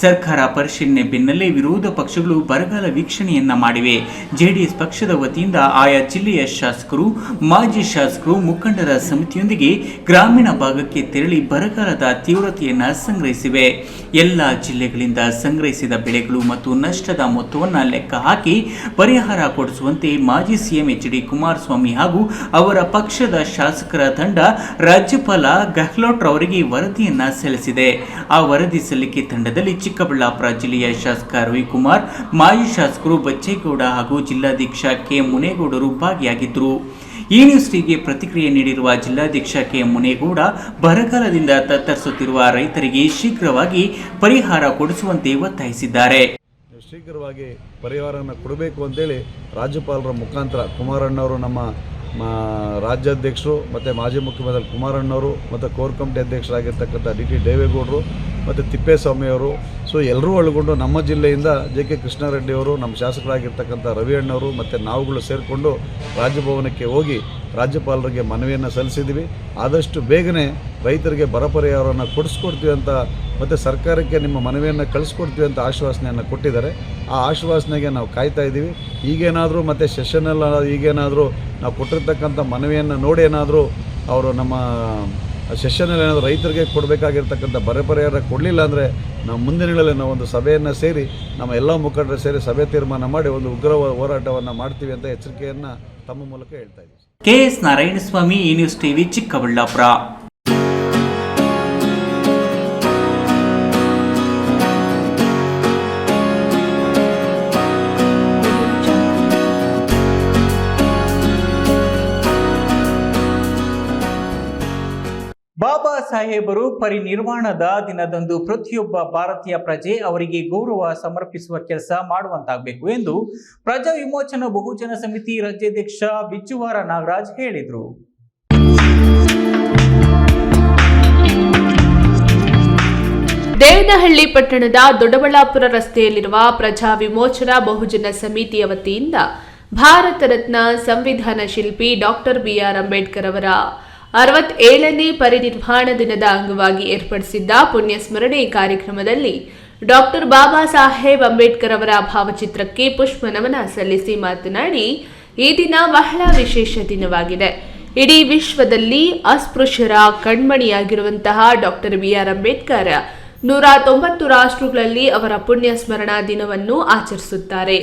ಸರ್ಕಾರ ಪರಿಶೀಲನೆ ಬೆನ್ನಲ್ಲೇ ವಿರೋಧ ಪಕ್ಷಗಳು ಬರಗಾಲ ವೀಕ್ಷಣೆಯನ್ನ ಮಾಡಿವೆ. ಜೆಡಿಎಸ್ ಪಕ್ಷದ ವತಿಯಿಂದ ಆಯಾ ಜಿಲ್ಲೆಯ ಶಾಸಕರು, ಮಾಜಿ ಶಾಸಕರು, ಮುಖಂಡರ ಸಮಿತಿಯೊಂದಿಗೆ ಗ್ರಾಮೀಣ ಭಾಗಕ್ಕೆ ತೆರಳಿ ಬರಗಾಲದ ತೀವ್ರತೆಯನ್ನ ಸಂಗ್ರಹಿಸಿವೆ. ಎಲ್ಲ ಜಿಲ್ಲೆಗಳಿಂದ ಸಂಗ್ರಹಿಸಿದ ಬೆಳೆಗಳು ಮತ್ತು ನಷ್ಟದ ಮೊತ್ತವನ್ನು ಲೆಕ್ಕ ಹಾಕಿ ಪರಿಹಾರ ಕೊಡಿಸುವಂತೆ ಮಾಜಿ ಸಿಎಂ ಎಚ್.ಡಿ. ಕುಮಾರಸ್ವಾಮಿ ಹಾಗೂ ಅವರ ಪಕ್ಷದ ಶಾಸಕರ ತಂಡ ರಾಜ್ಯಪಾಲ ಗೆಹ್ಲೋಟ್ ಅವರಿಗೆ ವರದಿಯನ್ನ ಸಲ್ಲಿಸಿದೆ. ಆ ವರದಿ ಸಲ್ಲಿಕೆ ತಂಡದಲ್ಲಿ ಚಿಕ್ಕಬಳ್ಳಾಪುರ ಜಿಲ್ಲೆಯ ಶಾಸಕ ರವಿಕುಮಾರ್, ಮಾಜಿ ಶಾಸಕರು ಬಚ್ಚೇಗೌಡ ಹಾಗೂ ಜಿಲ್ಲಾಧ್ಯಕ್ಷ ಕೆ ಮುನೇಗೌಡರು ಭಾಗಿಯಾಗಿದ್ದರು. ಈ ನ್ಯೂಸ್ ಟಿವಿಗೆ ಪ್ರತಿಕ್ರಿಯೆ ನೀಡಿರುವ ಜಿಲ್ಲಾಧ್ಯಕ್ಷ ಕೆ ಮುನೇಗೌಡ, ಬರಗಾಲದಿಂದ ತತ್ತರಿಸುತ್ತಿರುವ ರೈತರಿಗೆ ಶೀಘ್ರವಾಗಿ ಪರಿಹಾರ ಕೊಡಿಸುವಂತೆ ಒತ್ತಾಯಿಸಿದ್ದಾರೆ. ಶೀಘ್ರವಾಗಿ ಪರಿಹಾರವನ್ನು ಕೊಡಬೇಕು ಅಂತೇಳಿ ರಾಜ್ಯಪಾಲರ ಮುಖಾಂತರ ಕುಮಾರಣ್ಣವರು, ನಮ್ಮ ರಾಜ್ಯಾಧ್ಯಕ್ಷರು ಮತ್ತು ಮಾಜಿ ಮುಖ್ಯಮಂತ್ರಿ ಕುಮಾರಣ್ಣವರು ಮತ್ತು ಕೋರ್ ಕಮಿಟಿ ಅಧ್ಯಕ್ಷರಾಗಿರ್ತಕ್ಕಂಥ ಡಿ ಟಿ ದೇವೇಗೌಡರು ಮತ್ತು ತಿಪ್ಪೇಸ್ವಾಮಿಯವರು, ಸೊ ಎಲ್ಲರೂ ಒಳಗೊಂಡು ನಮ್ಮ ಜಿಲ್ಲೆಯಿಂದ ಜೆ ಕೆ ಕೃಷ್ಣಾರೆಡ್ಡಿಯವರು, ನಮ್ಮ ಶಾಸಕರಾಗಿರ್ತಕ್ಕಂಥ ರವಿ ಅಣ್ಣವರು ಮತ್ತು ನಾವುಗಳು ಸೇರಿಕೊಂಡು ರಾಜಭವನಕ್ಕೆ ಹೋಗಿ ರಾಜ್ಯಪಾಲರಿಗೆ ಮನವಿಯನ್ನು ಸಲ್ಲಿಸಿದ್ವಿ. ಆದಷ್ಟು ಬೇಗನೆ ರೈತರಿಗೆ ಬರ ಪರಿಹಾರವನ್ನು ಕೊಡಿಸ್ಕೊಡ್ತೀವಿ ಅಂತ ಮತ್ತು ಸರ್ಕಾರಕ್ಕೆ ನಿಮ್ಮ ಮನವಿಯನ್ನು ಕಳಿಸ್ಕೊಡ್ತೀವಿ ಅಂತ ಆಶ್ವಾಸನೆಯನ್ನು ಕೊಟ್ಟಿದ್ದಾರೆ. ಆ ಆಶ್ವಾಸನೆಗೆ ನಾವು ಕಾಯ್ತಾ ಇದ್ದೀವಿ. ಈಗೇನಾದರೂ ಮತ್ತು ಸೆಷನ್ನೆಲ್ಲ ಈಗೇನಾದರೂ ನಾವು ಕೊಟ್ಟಿರ್ತಕ್ಕಂಥ ಮನವಿಯನ್ನು ನೋಡಿ ಏನಾದರೂ ಅವರು ನಮ್ಮ ಸೆಷನಲ್ಲಿ ಏನಾದರೂ ರೈತರಿಗೆ ಕೊಡಬೇಕಾಗಿರ್ತಕ್ಕಂಥ ಬರ ಪರಿಹಾರ ಕೊಡಲಿಲ್ಲ ಅಂದರೆ ನಾವು ಮುಂದಿನಗಳಲ್ಲಿ ನಾವು ಒಂದು ಸಭೆಯನ್ನು ಸೇರಿ ನಮ್ಮ ಎಲ್ಲ ಮುಖಂಡರು ಸೇರಿ ಸಭೆ ತೀರ್ಮಾನ ಮಾಡಿ ಒಂದು ಉಗ್ರ ಹೋರಾಟವನ್ನು ಮಾಡ್ತೀವಿ ಅಂತ ಎಚ್ಚರಿಕೆಯನ್ನು ತಮ್ಮ ಮೂಲಕ ಹೇಳ್ತಾ ಇದ್ದೀವಿ. ಕೆ.ಎಸ್. ನಾರಾಯಣಸ್ವಾಮಿ, ಈ ನ್ಯೂಸ್ ಟಿವಿ, ಚಿಕ್ಕಬಳ್ಳಾಪುರ. ಬಾಬಾ ಸಾಹೇಬರು ಪರಿನಿರ್ವಾಣದ ದಿನದಂದು ಪ್ರತಿಯೊಬ್ಬ ಭಾರತೀಯ ಪ್ರಜೆ ಅವರಿಗೆ ಗೌರವ ಸಮರ್ಪಿಸುವ ಕೆಲಸ ಮಾಡುವಂತಾಗಬೇಕು ಎಂದು ಪ್ರಜಾ ವಿಮೋಚನಾ ಬಹುಜನ ಸಮಿತಿ ರಾಜ್ಯಾಧ್ಯಕ್ಷ ಬಿಚ್ಚುವಾರ ನಾಗರಾಜ್ ಹೇಳಿದರು. ದೇವನಹಳ್ಳಿ ಪಟ್ಟಣದ ದೊಡ್ಡಬಳ್ಳಾಪುರ ರಸ್ತೆಯಲ್ಲಿರುವ ಪ್ರಜಾ ವಿಮೋಚನಾ ಬಹುಜನ ಸಮಿತಿಯ ವತಿಯಿಂದ ಭಾರತ ರತ್ನ ಸಂವಿಧಾನ ಶಿಲ್ಪಿ ಡಾಕ್ಟರ್ ಬಿ.ಆರ್. ಅಂಬೇಡ್ಕರ್ ಅವರ 67ನೇ ಪರಿನಿರ್ವಾಣ ದಿನದ ಅಂಗವಾಗಿ ಏರ್ಪಡಿಸಿದ್ದ ಪುಣ್ಯ ಸ್ಮರಣೆ ಕಾರ್ಯಕ್ರಮದಲ್ಲಿ ಡಾಕ್ಟರ್ ಬಾಬಾ ಸಾಹೇಬ್ ಅಂಬೇಡ್ಕರ್ ಅವರ ಭಾವಚಿತ್ರಕ್ಕೆ ಪುಷ್ಪ ನಮನ ಸಲ್ಲಿಸಿ ಮಾತನಾಡಿ, ಈ ದಿನ ಬಹಳ ವಿಶೇಷ ದಿನವಾಗಿದೆ. ಇಡೀ ವಿಶ್ವದಲ್ಲಿ ಅಸ್ಪೃಶ್ಯರ ಕಣ್ಮಣಿಯಾಗಿರುವಂತಹ ಡಾಕ್ಟರ್ ಬಿ.ಆರ್. ಅಂಬೇಡ್ಕರ್ 190 ರಾಷ್ಟ್ರಗಳಲ್ಲಿ ಅವರ ಪುಣ್ಯ ಸ್ಮರಣಾ ದಿನವನ್ನು ಆಚರಿಸುತ್ತಾರೆ.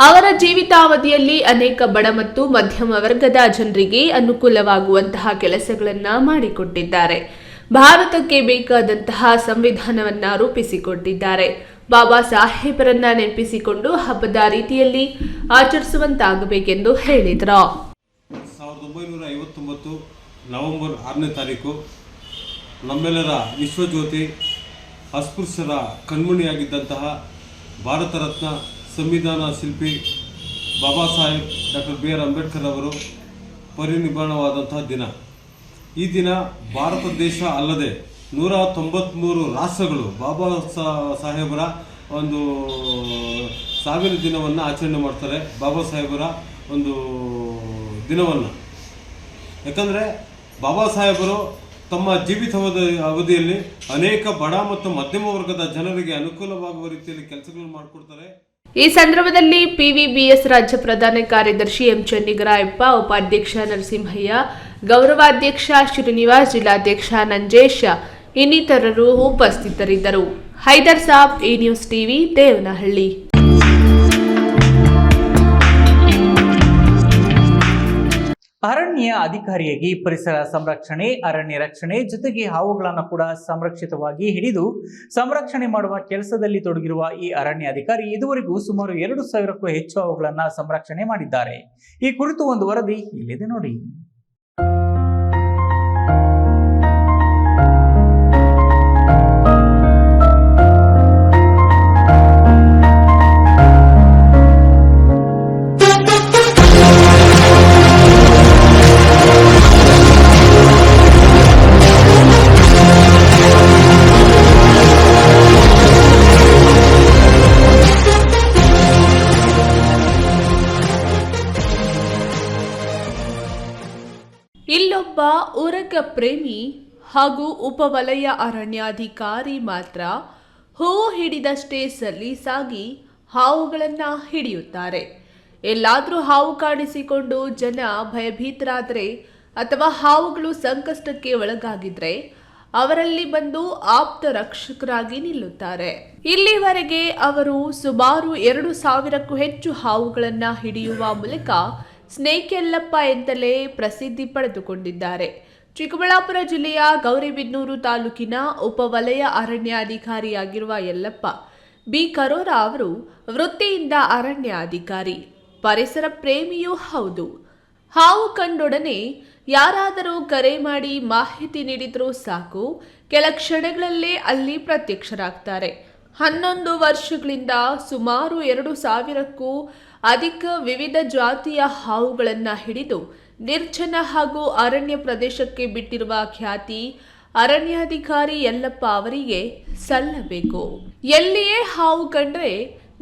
ಅವರ ಜೀವಿತಾವಧಿಯಲ್ಲಿ ಅನೇಕ ಬಡ ಮತ್ತು ಮಧ್ಯಮ ವರ್ಗದ ಜನರಿಗೆ ಅನುಕೂಲವಾಗುವಂತಹ ಕೆಲಸಗಳನ್ನು ಮಾಡಿಕೊಟ್ಟಿದ್ದಾರೆ. ಭಾರತಕ್ಕೆ ಬೇಕಾದಂತಹ ಸಂವಿಧಾನವನ್ನ ರೂಪಿಸಿಕೊಟ್ಟಿದ್ದಾರೆ. ಬಾಬಾ ಸಾಹೇಬರನ್ನ ನೆನಪಿಸಿಕೊಂಡು ಹಬ್ಬದ ರೀತಿಯಲ್ಲಿ ಆಚರಿಸುವಂತಾಗಬೇಕೆಂದು ಹೇಳಿದರು. 1959 ನವೆಂಬರ್ 6ನೇ ತಾರೀಕು ನಮ್ಮೆಲ್ಲರ ವಿಶ್ವಜ್ಯೋತಿ, ಅಸ್ಪೃಶ್ಯರ ಕಣ್ಮಣಿಯಾಗಿದ್ದಂತಹ ಭಾರತ ರತ್ನ ಸಂವಿಧಾನ ಶಿಲ್ಪಿ ಬಾಬಾ ಸಾಹೇಬ್ ಡಾಕ್ಟರ್ ಬಿ.ಆರ್. ಅಂಬೇಡ್ಕರ್ ಅವರು ಪರಿನಿರ್ವಾಣವಾದಂತಹ ದಿನ. ಈ ದಿನ ಭಾರತ ದೇಶ ಅಲ್ಲದೆ 193 ರಾಷ್ಟ್ರಗಳು ಬಾಬಾ ಸಾಹೇಬರ ಒಂದು ಸಾವಿನ ದಿನವನ್ನು ಆಚರಣೆ ಮಾಡ್ತಾರೆ. ಬಾಬಾ ಸಾಹೇಬರ ಒಂದು ದಿನವನ್ನು, ಯಾಕಂದರೆ ಬಾಬಾ ಸಾಹೇಬರು ತಮ್ಮ ಜೀವಿತ ಅವಧಿಯಲ್ಲಿ ಅನೇಕ ಬಡ ಮತ್ತು ಮಧ್ಯಮ ವರ್ಗದ ಜನರಿಗೆ ಅನುಕೂಲವಾಗುವ ರೀತಿಯಲ್ಲಿ ಕೆಲಸಗಳನ್ನು ಮಾಡಿಕೊಡ್ತಾರೆ. ಈ ಸಂದರ್ಭದಲ್ಲಿ ಪಿವಿಬಿಎಸ್ ರಾಜ್ಯ ಪ್ರಧಾನ ಕಾರ್ಯದರ್ಶಿ ಎಂ ಚೆನ್ನಿಗರಾಯಪ್ಪ, ಉಪಾಧ್ಯಕ್ಷ ನರಸಿಂಹಯ್ಯ, ಗೌರವಾಧ್ಯಕ್ಷ ಶ್ರೀನಿವಾಸ್, ಜಿಲ್ಲಾಧ್ಯಕ್ಷ ನಂಜೇಶ್ ಇನ್ನಿತರರು ಉಪಸ್ಥಿತರಿದ್ದರು. ಹೈದರ್ ಸಾಬ್, ಈ ನ್ಯೂಸ್ ಟಿವಿ, ದೇವನಹಳ್ಳಿ. ಅರಣ್ಯ ಅಧಿಕಾರಿಯಾಗಿ ಪರಿಸರ ಸಂರಕ್ಷಣೆ, ಅರಣ್ಯ ರಕ್ಷಣೆ ಜೊತೆಗೆ ಹಾವುಗಳನ್ನು ಕೂಡ ಸಂರಕ್ಷಿತವಾಗಿ ಹಿಡಿದು ಸಂರಕ್ಷಣೆ ಮಾಡುವ ಕೆಲಸದಲ್ಲಿ ತೊಡಗಿರುವ ಈ ಅರಣ್ಯ ಅಧಿಕಾರಿ ಇದುವರೆಗೂ ಸುಮಾರು 2,000ಕ್ಕೂ ಹೆಚ್ಚು ಹಾವುಗಳನ್ನು ಸಂರಕ್ಷಣೆ ಮಾಡಿದ್ದಾರೆ. ಈ ಕುರಿತು ಒಂದು ವರದಿ ಇಲ್ಲಿದೆ ನೋಡಿ. ಇಲ್ಲೊಬ್ಬ ಉರಗ ಪ್ರೇಮಿ ಹಾಗೂ ಉಪವಲಯ ಅರಣ್ಯಾಧಿಕಾರಿ ಮಾತ್ರ ಹೂವು ಹಿಡಿದಷ್ಟೇ ಸಲೀಸಾಗಿ ಹಾವುಗಳನ್ನು ಹಿಡಿಯುತ್ತಾರೆ. ಎಲ್ಲಾದರೂ ಹಾವು ಕಾಣಿಸಿಕೊಂಡು ಜನ ಭಯಭೀತರಾದರೆ ಅಥವಾ ಹಾವುಗಳು ಸಂಕಷ್ಟಕ್ಕೆ ಒಳಗಾಗಿದ್ರೆ ಅವರಲ್ಲಿ ಬಂದು ಆಪ್ತ ರಕ್ಷಕರಾಗಿ ನಿಲ್ಲುತ್ತಾರೆ. ಇಲ್ಲಿವರೆಗೆ ಅವರು ಸುಮಾರು 2,000ಕ್ಕೂ ಹೆಚ್ಚು ಹಾವುಗಳನ್ನು ಹಿಡಿಯುವ ಮೂಲಕ ಸ್ನೇಕ್ ಯಲ್ಲಪ್ಪ ಎಂತಲೇ ಪ್ರಸಿದ್ಧಿ ಪಡೆದುಕೊಂಡಿದ್ದಾರೆ. ಚಿಕ್ಕಬಳ್ಳಾಪುರ ಜಿಲ್ಲೆಯ ಗೌರಿಬಿದನೂರು ತಾಲೂಕಿನ ಉಪವಲಯ ಅರಣ್ಯಾಧಿಕಾರಿಯಾಗಿರುವ ಯಲ್ಲಪ್ಪ ಬಿ ಕರೋರ ಅವರು ವೃತ್ತಿಯಿಂದ ಅರಣ್ಯಾಧಿಕಾರಿ, ಪರಿಸರ ಪ್ರೇಮಿಯೂ ಹೌದು. ಹಾವು ಕಂಡೊಡನೆ ಯಾರಾದರೂ ಕರೆ ಮಾಡಿ ಮಾಹಿತಿ ನೀಡಿದ್ರೂ ಸಾಕು, ಕೆಲ ಕ್ಷಣಗಳಲ್ಲೇ ಅಲ್ಲಿ ಪ್ರತ್ಯಕ್ಷರಾಗ್ತಾರೆ. 11 ವರ್ಷಗಳಿಂದ ಸುಮಾರು 2,000ಕ್ಕೂ ಅಧಿಕ ವಿವಿಧ ಜಾತಿಯ ಹಾವುಗಳನ್ನು ಹಿಡಿದು ನಿರ್ಜನ ಹಾಗೂ ಅರಣ್ಯ ಪ್ರದೇಶಕ್ಕೆ ಬಿಟ್ಟಿರುವ ಖ್ಯಾತಿ ಅರಣ್ಯಾಧಿಕಾರಿ ಯಲ್ಲಪ್ಪ ಅವರಿಗೆ ಸಲ್ಲಬೇಕು. ಎಲ್ಲಿಯೇ ಹಾವು ಕಂಡ್ರೆ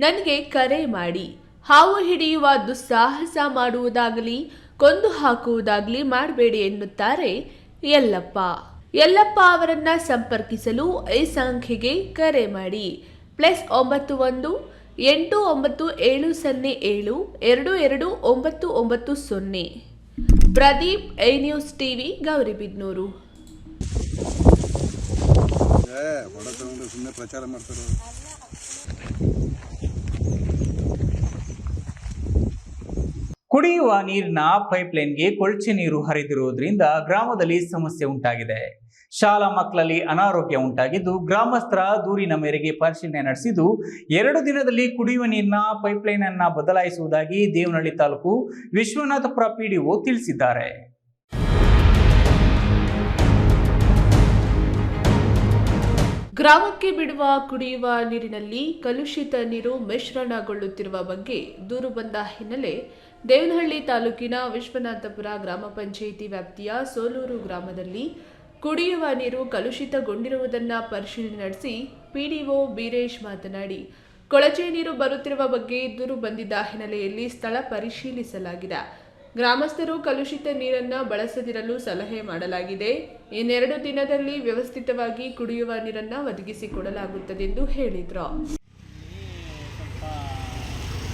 ನನಗೆ ಕರೆ ಮಾಡಿ, ಹಾವು ಹಿಡಿಯುವ ದುಸ್ಸಾಹಸ ಮಾಡುವುದಾಗಲಿ ಕೊಂದು ಹಾಕುವುದಾಗಲಿ ಮಾಡಬೇಡಿ ಎನ್ನುತ್ತಾರೆ ಯಲ್ಲಪ್ಪ. ಯಲ್ಲಪ್ಪ ಅವರನ್ನ ಸಂಪರ್ಕಿಸಲು ಈ ಸಂಖ್ಯೆಗೆ ಕರೆ ಮಾಡಿ +91 8970722990. Pradeep, I news TV, Gauribidanur. ಸುಮ್ಮನೆ ಪ್ರಚಾರ ಮಾಡ್ತಾರೆ. ಕುಡಿಯುವ ನೀರಿನ ಪೈಪ್ಲೈನ್ಗೆ ಕೊಳಚೆ ನೀರು ಹರಿದಿರುವುದರಿಂದ ಗ್ರಾಮದಲ್ಲಿ ಸಮಸ್ಯೆ ಉಂಟಾಗಿದೆ. ಶಾಲಾ ಮಕ್ಕಳಲ್ಲಿ ಅನಾರೋಗ್ಯ ಉಂಟಾಗಿದ್ದು ಗ್ರಾಮಸ್ಥರ ದೂರಿನ ಮೇರೆಗೆ ಪರಿಶೀಲನೆ ನಡೆಸಿದ್ದು 2 ದಿನದಲ್ಲಿ ಕುಡಿಯುವ ನೀರಿನ ಪೈಪ್ಲೈನ್ ಅನ್ನು ಬದಲಾಯಿಸುವುದಾಗಿ ದೇವನಹಳ್ಳಿ ತಾಲೂಕು ವಿಶ್ವನಾಥಪುರ ಪಿಡಿಒ ತಿಳಿಸಿದ್ದಾರೆ. ಗ್ರಾಮಕ್ಕೆ ಬಿಡುವ ಕುಡಿಯುವ ನೀರಿನಲ್ಲಿ ಕಲುಷಿತ ನೀರು ಮಿಶ್ರಣಗೊಳ್ಳುತ್ತಿರುವ ಬಗ್ಗೆ ದೂರು ಬಂದ ಹಿನ್ನೆಲೆ ದೇವನಹಳ್ಳಿ ತಾಲೂಕಿನ ವಿಶ್ವನಾಥಪುರ ಗ್ರಾಮ ಪಂಚಾಯಿತಿ ವ್ಯಾಪ್ತಿಯ ಸೋಲೂರು ಗ್ರಾಮದಲ್ಲಿ ಕುಡಿಯುವ ನೀರು ಕಲುಷಿತಗೊಂಡಿರುವುದನ್ನು ಪರಿಶೀಲನೆ ನಡೆಸಿ ಪಿಡಿಒ ಬೀರೇಶ್ ಮಾತನಾಡಿ, ಕೊಳಚೆ ನೀರು ಬರುತ್ತಿರುವ ಬಗ್ಗೆ ದೂರು ಬಂದಿದ್ದ ಹಿನ್ನೆಲೆಯಲ್ಲಿ ಸ್ಥಳ ಪರಿಶೀಲಿಸಲಾಗಿದೆ. ಗ್ರಾಮಸ್ಥರು ಕಲುಷಿತ ನೀರನ್ನು ಬಳಸದಿರಲು ಸಲಹೆ ಮಾಡಲಾಗಿದೆ. ಇನ್ನೆರಡು ದಿನದಲ್ಲಿ ವ್ಯವಸ್ಥಿತವಾಗಿ ಕುಡಿಯುವ ನೀರನ್ನು ಒದಗಿಸಿಕೊಡಲಾಗುತ್ತದೆ ಎಂದು ಹೇಳಿದರು.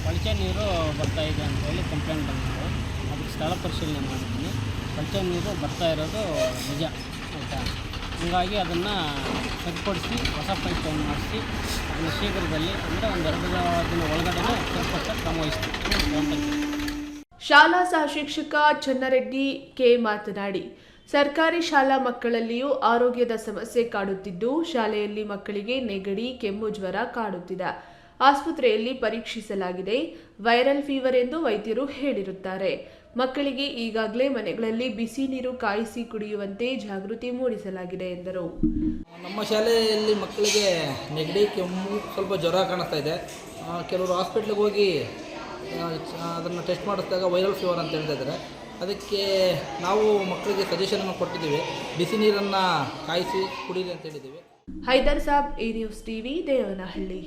ಕೊಳಚೆ ನೀರು ಬರ್ತಾ ಇದೆ ಅಂತ ಹೇಳಿ ಕಂಪ್ಲೇಂಟ್ ಬಂದಿತ್ತು. ಅದಕ್ಕೆ ಸ್ಥಳ ಪರಿಶೀಲನೆ ಮಾಡಿದ್ದೀನಿ. ಕೊಳಚೆ ನೀರು ಬರ್ತಾ ಇರೋದು ನಿಜ ಆಯಿತಾ. ಹೀಗಾಗಿ ಅದನ್ನು ಸರಿಪಡಿಸಿ ಹೊಸ ಪೈಪ್ಲೈನ್ ಮಾಡಿಸಿ ಅದನ್ನು ಶೀಘ್ರದಲ್ಲಿ ಅಂದರೆ ಒಂದು 2 ದಿನ ಒಳಗಡೆ ಸರಿಪಡಿಸೋಕ್ಕೆ ಕ್ರಮ ವಹಿಸ್ತೀವಿ. ಶಾಲಾ ಸಹ ಶಿಕ್ಷಕ ಚನ್ನರೆಡ್ಡಿ ಕೆ ಮಾತನಾಡಿ, ಸರ್ಕಾರಿ ಶಾಲಾ ಮಕ್ಕಳಲ್ಲಿಯೂ ಆರೋಗ್ಯದ ಸಮಸ್ಯೆ ಕಾಡುತ್ತಿದ್ದು ಶಾಲೆಯಲ್ಲಿ ಮಕ್ಕಳಿಗೆ ನೆಗಡಿ, ಕೆಮ್ಮು, ಜ್ವರ ಕಾಡುತ್ತಿದೆ. ಆಸ್ಪತ್ರೆಯಲ್ಲಿ ಪರೀಕ್ಷಿಸಲಾಗಿದೆ. ವೈರಲ್ ಫೀವರ್ ಎಂದು ವೈದ್ಯರು ಹೇಳಿರುತ್ತಾರೆ. ಮಕ್ಕಳಿಗೆ ಈಗಾಗಲೇ ಮನೆಗಳಲ್ಲಿ ಬಿಸಿ ನೀರು ಕಾಯಿಸಿ ಕುಡಿಯುವಂತೆ ಜಾಗೃತಿ ಮೂಡಿಸಲಾಗಿದೆ ಎಂದರು. ನಮ್ಮ ಶಾಲೆಯಲ್ಲಿ ಮಕ್ಕಳಿಗೆ ನೆಗಡಿ, ಕೆಮ್ಮು, ಸ್ವಲ್ಪ ಜ್ವರ ಕಾಣಿಸ್ತಾ ಇದೆ. ಕೆಲವರು ಹಾಸ್ಪಿಟ್ಲಿಗೆ ಹೋಗಿ ಅದನ್ನು ಟೆಸ್ಟ್ ಮಾಡಿಸಿದಾಗ ವೈರಲ್ ಫೀವರ್ ಅಂತ ಹೇಳ್ತಾ ಇದ್ದಾರೆ. ಅದಕ್ಕೆ ನಾವು ಮಕ್ಕಳಿಗೆ ಸಜೆಷನನ್ನು ಕೊಟ್ಟಿದ್ದೀವಿ, ಬಿಸಿ ನೀರನ್ನು ಕಾಯಿಸಿ ಕುಡೀರಿ ಅಂತ ಹೇಳಿದ್ದೀವಿ. ಹೈದರ್ ಸಾಬ್, ಈ ನ್ಯೂಸ್ ಟಿವಿ, ದೇವನಹಳ್ಳಿ.